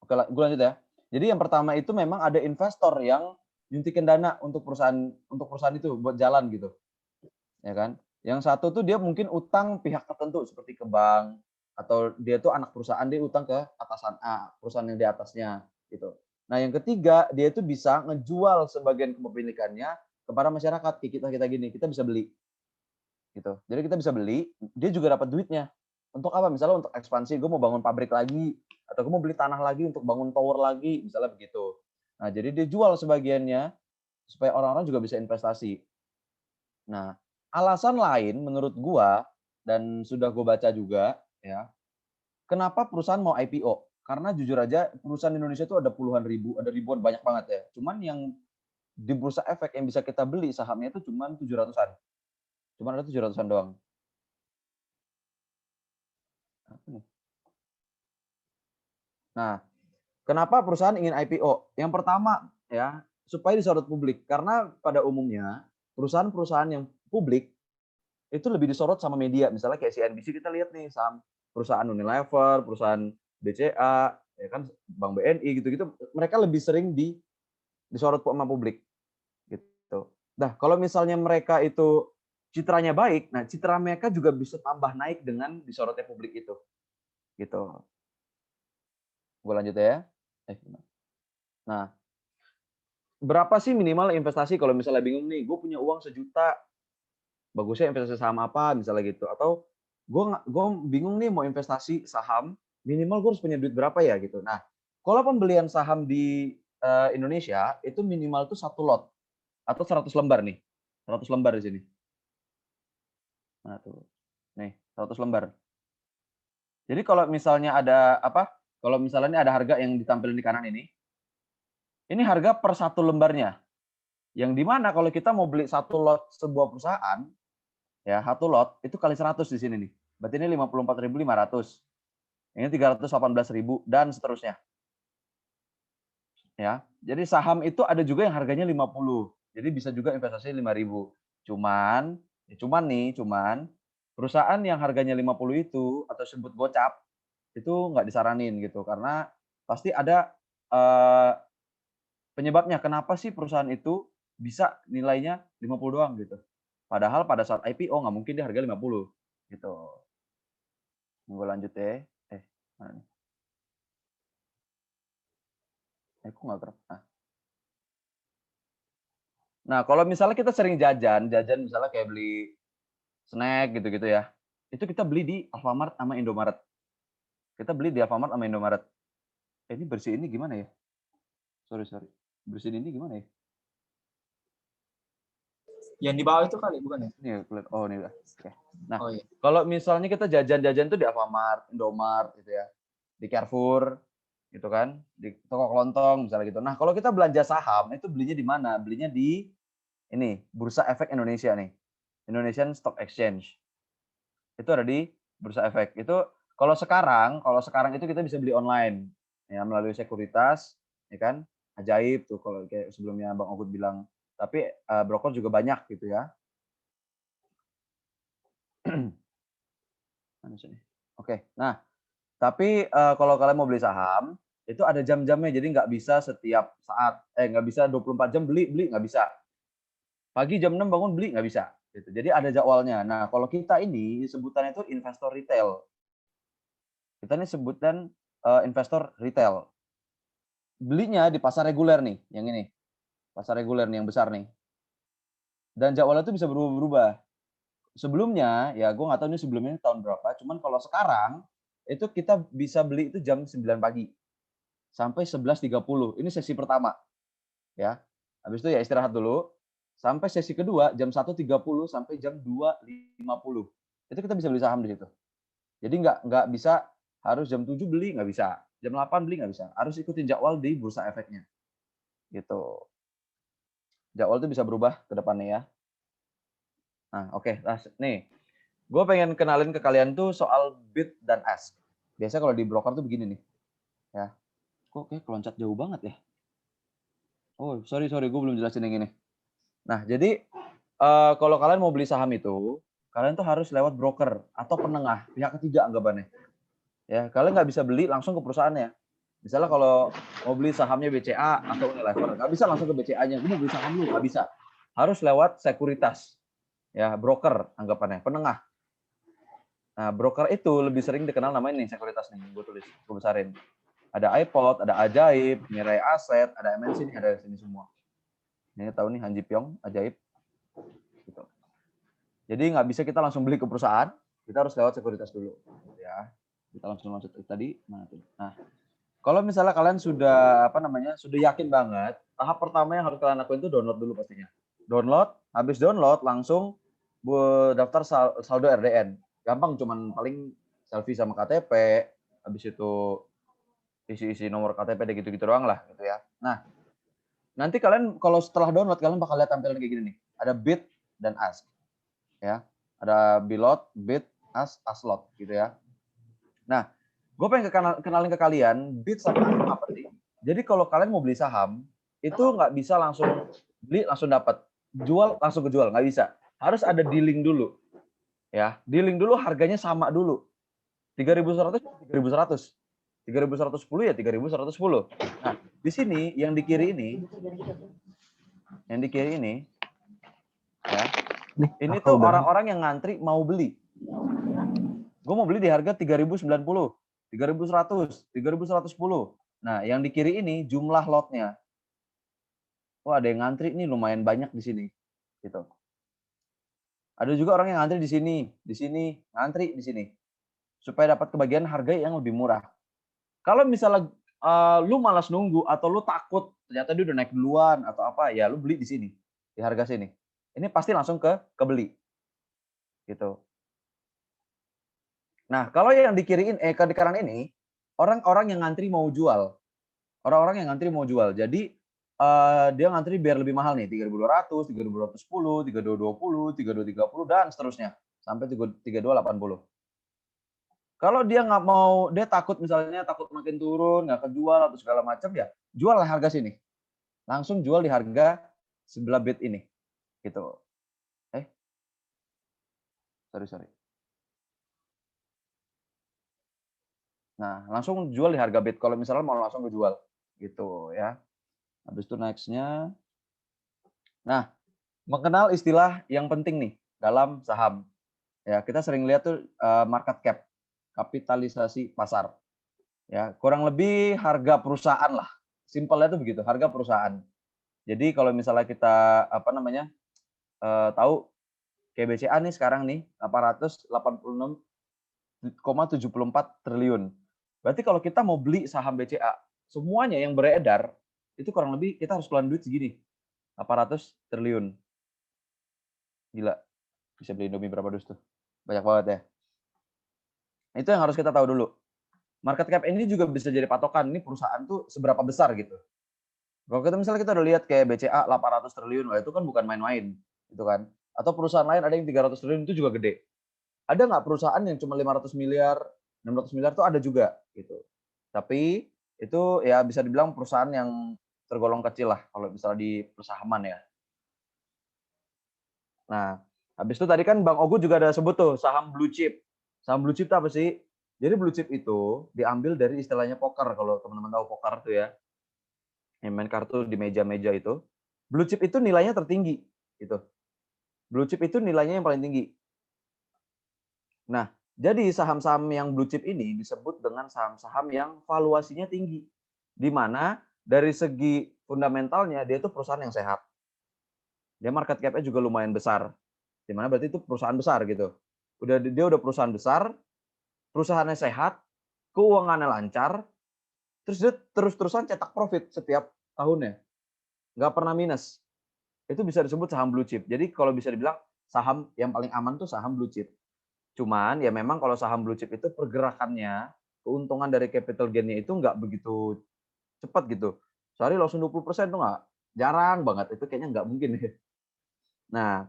Oke, gue lanjut ya. Jadi yang pertama itu memang ada investor yang nyuntikin dana untuk perusahaan itu buat jalan gitu, ya kan? Yang satu tuh dia mungkin utang pihak tertentu seperti ke bank, atau dia tuh anak perusahaan, dia utang ke atasan A, perusahaan yang di atasnya gitu. Nah, yang ketiga, dia itu bisa ngejual sebagian kepemilikannya kepada masyarakat, kita gini, kita bisa beli gitu. Jadi kita bisa beli, dia juga dapat duitnya. Untuk apa? Misalnya untuk ekspansi, gue mau bangun pabrik lagi, atau gue mau beli tanah lagi untuk bangun tower lagi, misalnya begitu. Nah, jadi dia jual sebagiannya supaya orang-orang juga bisa investasi. Nah, alasan lain menurut gua, dan sudah gue baca juga, ya, kenapa perusahaan mau IPO? Karena jujur aja perusahaan di Indonesia itu ada puluhan ribu, ada ribuan, banyak banget ya. Cuman yang di bursa efek yang bisa kita beli sahamnya itu cuman 700-an. Cuman ada 700-an doang. Nah, kenapa perusahaan ingin IPO? Yang pertama ya, supaya disorot publik. Karena pada umumnya perusahaan-perusahaan yang publik itu lebih disorot sama media. Misalnya kayak CNBC, kita lihat nih saham perusahaan Unilever, perusahaan BCA, ya kan, Bank BNI gitu-gitu, mereka lebih sering disorot sama publik gitu. Nah, kalau misalnya mereka itu citranya baik, nah citra mereka juga bisa tambah naik dengan disorotnya publik itu. Gitu. Gue lanjut ya. Nah, berapa sih minimal investasi kalau misalnya bingung nih, gue punya uang 1 juta, bagusnya investasi saham apa misalnya gitu, atau gue bingung nih mau investasi saham, minimal gue harus punya duit berapa ya gitu. Nah, kalau pembelian saham di Indonesia itu minimal tuh 1 lot atau 100 lembar nih, 100 lembar di sini. Nah tuh, nih 100 lembar. Jadi kalau misalnya ada kalau misalnya ini ada harga yang ditampilkan di kanan ini harga per 1 lembarnya. Yang dimana kalau kita mau beli 1 lot sebuah perusahaan, ya 1 lot itu kali 100 di sini nih. Berarti ini 54.500. Ini 318.000 dan seterusnya. Ya. Jadi saham itu ada juga yang harganya 50. Jadi bisa juga investasi 5.000. Cuman perusahaan yang harganya 50 itu atau sebut gocap itu nggak disaranin gitu, karena pasti ada penyebabnya kenapa sih perusahaan itu bisa nilainya 50 doang gitu. Padahal pada saat IPO nggak mungkin dia harga 50 gitu. Gue lanjut ya. Mana nih? Kok nggak gerak? Nah, kalau misalnya kita sering jajan misalnya kayak beli snack gitu-gitu ya, itu kita beli di Alfamart sama Indomaret. Kita beli di Alfamart sama Indomaret. Ini bersihin ini gimana ya? Sorry. Bersihin ini gimana ya? Yang di bawah itu kali bukan ya? Ini ya, oh ini udah. Oke. Nah, Oh iya. kalau misalnya kita jajan-jajan tuh di Alfamart, Indomart gitu ya. Di Carrefour gitu kan, di toko kelontong misalnya gitu. Nah, kalau kita belanja saham itu belinya di mana? Belinya di ini, Bursa Efek Indonesia nih. Indonesian Stock Exchange. Itu ada di Bursa Efek. Itu kalau sekarang itu kita bisa beli online ya melalui sekuritas, ya kan? Ajaib tuh kalau kayak sebelumnya Bang Ogut bilang. Tapi broker juga banyak gitu ya. Mana sini? Oke. Nah, tapi kalau kalian mau beli saham, itu ada jam-jamnya. Jadi nggak bisa setiap saat, nggak bisa 24 jam beli nggak bisa. Pagi jam 6 bangun beli nggak bisa. Gitu. Jadi ada jadwalnya. Nah, kalau kita ini sebutannya itu investor retail. Kita ini sebutan investor retail. Belinya di pasar reguler nih, yang ini. Pasar reguler nih, yang besar nih. Dan jadwalnya itu bisa berubah-ubah. Sebelumnya, ya gue nggak tahu ini sebelumnya tahun berapa, cuman kalau sekarang, itu kita bisa beli itu jam 9 pagi. Sampai 11.30. Ini sesi pertama. Ya. Habis itu ya istirahat dulu. Sampai sesi kedua, jam 1.30 sampai jam 2.50. Itu kita bisa beli saham di situ. Jadi nggak bisa harus jam 7 beli, nggak bisa. Jam 8 beli, nggak bisa. Harus ikutin jadwal di Bursa Efeknya. Gitu. Jadwal itu bisa berubah ke depannya ya. Nah, oke. Nah, nih, gue pengen kenalin ke kalian tuh soal bid dan ask. Biasanya kalau di broker tuh begini nih. Ya. Kok kayak keloncat jauh banget ya? Oh, sorry. Gue belum jelasin yang ini. Nah, jadi kalau kalian mau beli saham itu, kalian tuh harus lewat broker atau penengah, pihak ketiga anggapannya. Ya, kalian nggak bisa beli langsung ke perusahaannya. Misalnya kalau mau beli sahamnya BCA atau Unilever, nggak bisa langsung ke BCA-nya. Gue mau beli saham lu, nggak bisa. Harus lewat sekuritas. Ya, broker anggapannya, penengah. Nah, broker itu lebih sering dikenal namanya nih, sekuritas nih. Gue tulis, gue besarin. Ada iPod, ada Ajaib, Mirai Aset, ada MNC, nih, ada di sini semua. Ini tahu nih, Hanji Pyong, Ajaib. Gitu. Jadi nggak bisa kita langsung beli ke perusahaan, kita harus lewat sekuritas dulu. Ya, kita langsung lanjut tadi. Nah, kalau misalnya kalian sudah sudah yakin banget, tahap pertama yang harus kalian lakuin itu download dulu pastinya. Download, habis download langsung daftar saldo RDN. Gampang, cuman paling selfie sama KTP, habis itu isi nomor KTP deh gitu-gitu doang lah gitu ya. Nah, nanti kalian kalau setelah download kalian bakal lihat tampilan kayak gini nih. Ada bid dan ask. Ya. Ada bilot, bid, ask, aslot gitu ya. Nah, gue pengen kenalin ke kalian bid sama ask apa sih? Jadi kalau kalian mau beli saham, itu nggak bisa langsung beli langsung dapat. Jual langsung kejual, nggak bisa. Harus ada dealing dulu. Ya, dealing dulu harganya sama dulu. 3.100 3.100. 3.110 ya 3.110. Nah, di sini yang di kiri ini ya. Ini tuh orang-orang yang ngantri mau beli. Gue mau beli di harga 3.090, 3.100, 3.110. Nah, yang di kiri ini jumlah lotnya. Wah, ada yang ngantri nih lumayan banyak di sini. Gitu. Ada juga orang yang ngantri di sini, ngantri di sini. Supaya dapat kebagian harga yang lebih murah. Kalau misalnya lu malas nunggu atau lu takut ternyata dia udah naik duluan atau apa, ya lu beli di sini, di harga sini. Ini pasti langsung kebeli. Gitu. Nah, kalau yang di kanan ini, orang-orang yang ngantri mau jual. Orang-orang yang ngantri mau jual. Jadi, dia ngantri biar lebih mahal nih, 3.200, 3.210, 3.220, 3.230, dan seterusnya. Sampai 3.280. Kalau dia nggak mau, dia takut misalnya, takut makin turun, nggak kejual atau segala macam, ya jual lah harga sini. Langsung jual di harga sebelah bid ini. Gitu. Sorry. Nah, langsung jual di harga bid kalau misalnya mau langsung kejual gitu ya. Habis itu next-nya. Nah, mengenal istilah yang penting nih dalam saham. Ya, kita sering lihat tuh market cap, kapitalisasi pasar. Ya, kurang lebih harga perusahaan lah. Simpelnya tuh begitu, harga perusahaan. Jadi kalau misalnya kita tahu kayak BCA nih sekarang nih 886,74 triliun. Berarti kalau kita mau beli saham BCA, semuanya yang beredar, itu kurang lebih kita harus keluarin duit segini. 800 triliun. Gila. Bisa beli Indomie berapa dus tuh? Banyak banget ya. Itu yang harus kita tahu dulu. Market cap ini juga bisa jadi patokan. Ini perusahaan tuh seberapa besar gitu. Kalau kita misalnya kita udah lihat kayak BCA 800 triliun, wah itu kan bukan main-main. Gitu kan. Atau perusahaan lain ada yang 300 triliun itu juga gede. Ada nggak perusahaan yang cuma 500 miliar, 600 miliar tuh ada juga gitu. Tapi itu ya bisa dibilang perusahaan yang tergolong kecil lah kalau misalnya di persahaman ya. Nah, habis itu tadi kan Bang Ogu juga ada sebut tuh saham blue chip. Saham blue chip itu apa sih? Jadi blue chip itu diambil dari istilahnya poker. Kalau teman-teman tahu poker tuh ya, yang main kartu di meja-meja itu. Blue chip itu nilainya tertinggi gitu. Blue chip itu nilainya yang paling tinggi. Nah, jadi saham-saham yang blue chip ini disebut dengan saham-saham yang valuasinya tinggi. Di mana dari segi fundamentalnya dia itu perusahaan yang sehat. Dia market cap-nya juga lumayan besar. Di mana berarti itu perusahaan besar gitu. Dia udah perusahaan besar, perusahaannya sehat, keuangannya lancar, terus dia terus-terusan cetak profit setiap tahunnya. Nggak pernah minus. Itu bisa disebut saham blue chip. Jadi kalau bisa dibilang saham yang paling aman tuh saham blue chip. Cuman ya memang kalau saham blue chip itu pergerakannya, keuntungan dari capital gain-nya itu nggak begitu cepat gitu. Sehari langsung 20% tuh nggak, jarang banget. Itu kayaknya nggak mungkin. Nah,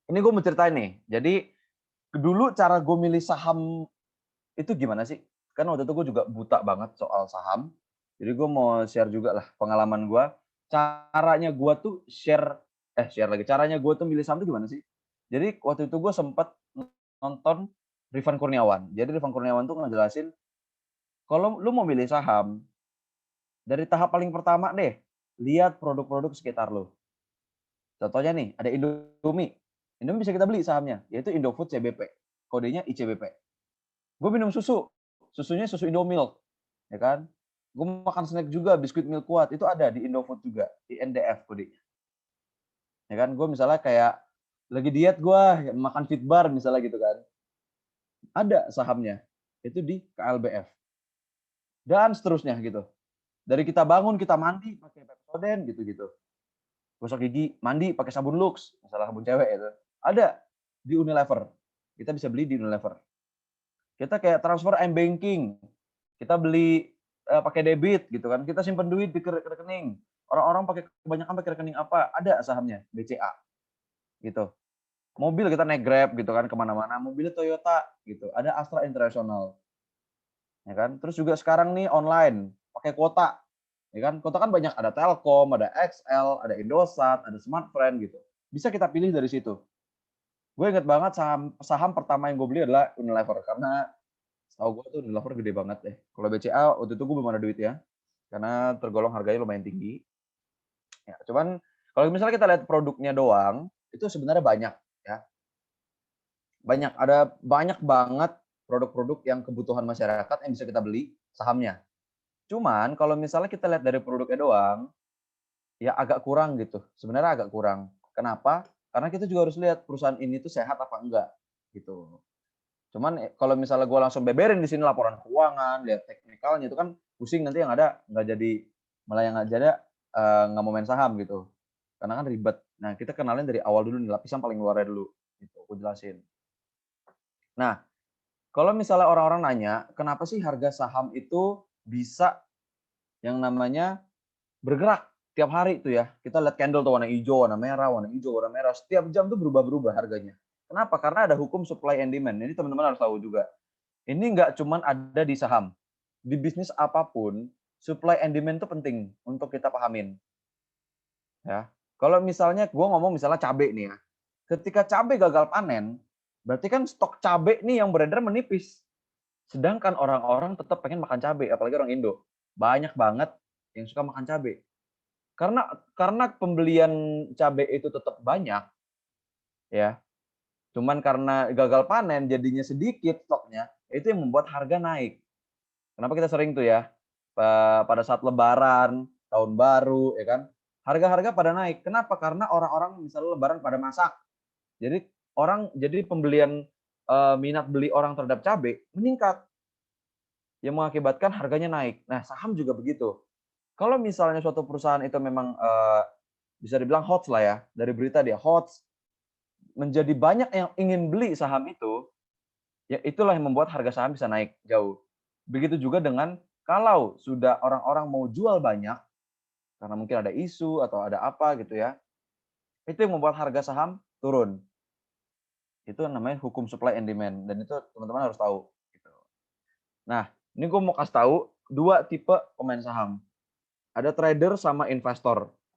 ini gue mau ceritain nih. Jadi dulu cara gue milih saham itu gimana sih? Kan waktu itu gue juga buta banget soal saham. Jadi gue mau share juga lah pengalaman gue. Caranya gue tuh share lagi. Caranya gue tuh milih saham tuh gimana sih? Jadi waktu itu gue sempat nonton Rifan Kurniawan. Jadi Rifan Kurniawan tuh ngejelasin kalau lu mau milih saham, dari tahap paling pertama deh, lihat produk-produk sekitar lu. Contohnya nih, ada Indomie. Indomie bisa kita beli sahamnya, yaitu Indofood CBP. Kodenya ICBP. Gue minum susu, susunya susu Indomilk, ya kan? Gue makan snack juga, biskuit milk kuat, itu ada di Indofood juga, INDF kodenya. Ya kan, gue misalnya kayak lagi diet gue, makan Fitbar misalnya gitu kan. Ada sahamnya, itu di KLBF. Dan seterusnya gitu. Dari kita bangun, kita mandi pakai Pepsodent gitu-gitu. Gosok gigi, mandi pakai sabun Lux, masalah sabun cewek itu. Ada di Unilever. Kita bisa beli di Unilever. Kita kayak transfer M-Banking. Kita beli pakai debit gitu kan. Kita simpan duit di rekening. Orang-orang kebanyakan pakai rekening apa? Ada sahamnya, BCA. Gitu. Mobil kita naik Grab gitu kan kemana-mana. Mobilnya Toyota gitu. Ada Astra International. Ya kan? Terus juga sekarang nih online, pakai kuota. Ya kan? Kuota kan banyak, ada Telkom, ada XL, ada Indosat, ada Smartfren gitu. Bisa kita pilih dari situ. Gue inget banget saham pertama yang gue beli adalah Unilever karena setahu gue tuh Unilever gede banget deh. Kalau BCA waktu itu gue belum ada duit ya, karena tergolong harganya lumayan tinggi. Ya, cuman kalau misalnya kita lihat produknya doang, itu sebenarnya banyak ya. Ada banyak banget produk-produk yang kebutuhan masyarakat yang bisa kita beli sahamnya. Cuman kalau misalnya kita lihat dari produknya doang, ya agak kurang gitu. Sebenarnya agak kurang. Kenapa? Karena kita juga harus lihat perusahaan ini tuh sehat apa enggak gitu. Cuman kalau misalnya gue langsung beberin di sini laporan keuangan, lihat teknikalnya itu kan pusing, nanti yang ada nggak jadi, malah yang nggak jadi nggak mau main saham gitu. Karena kan ribet. Nah kita kenalin dari awal dulu nih, lapisan paling luarnya dulu. Gitu, gue jelasin. Nah kalau misalnya orang-orang nanya, kenapa sih harga saham itu bisa yang namanya bergerak tiap hari itu ya. Kita lihat candle tuh warna hijau, warna merah, warna hijau, warna merah. Setiap jam tuh berubah-berubah harganya. Kenapa? Karena ada hukum supply and demand. Ini teman-teman harus tahu juga. Ini nggak cuma ada di saham. Di bisnis apapun, supply and demand itu penting untuk kita pahamin. Ya. Kalau misalnya gue ngomong misalnya cabai nih ya. Ketika cabai gagal panen, berarti kan stok cabai nih yang beredar menipis. Sedangkan orang-orang tetap pengen makan cabai, apalagi orang Indo. Banyak banget yang suka makan cabai. Karena pembelian cabai itu tetap banyak, ya. Cuman karena gagal panen jadinya sedikit stoknya, itu yang membuat harga naik. Kenapa kita sering tuh ya, pada saat Lebaran, Tahun Baru, ya kan, harga-harga pada naik. Kenapa? Karena orang-orang misalnya Lebaran pada masak. Jadi pembelian minat beli orang terhadap cabai meningkat. yang mengakibatkan harganya naik. Nah, saham juga begitu. Kalau misalnya suatu perusahaan itu memang bisa dibilang hoax lah ya, dari berita dia hoax, menjadi banyak yang ingin beli saham itu, ya itulah yang membuat harga saham bisa naik jauh. Begitu juga dengan kalau sudah orang-orang mau jual banyak, karena mungkin ada isu atau ada apa gitu ya, itu yang membuat harga saham turun. Itu namanya hukum supply and demand, dan itu teman-teman harus tahu. Gitu. Nah, ini gue mau kasih tahu 2 tipe pemain saham. Ada trader sama investor.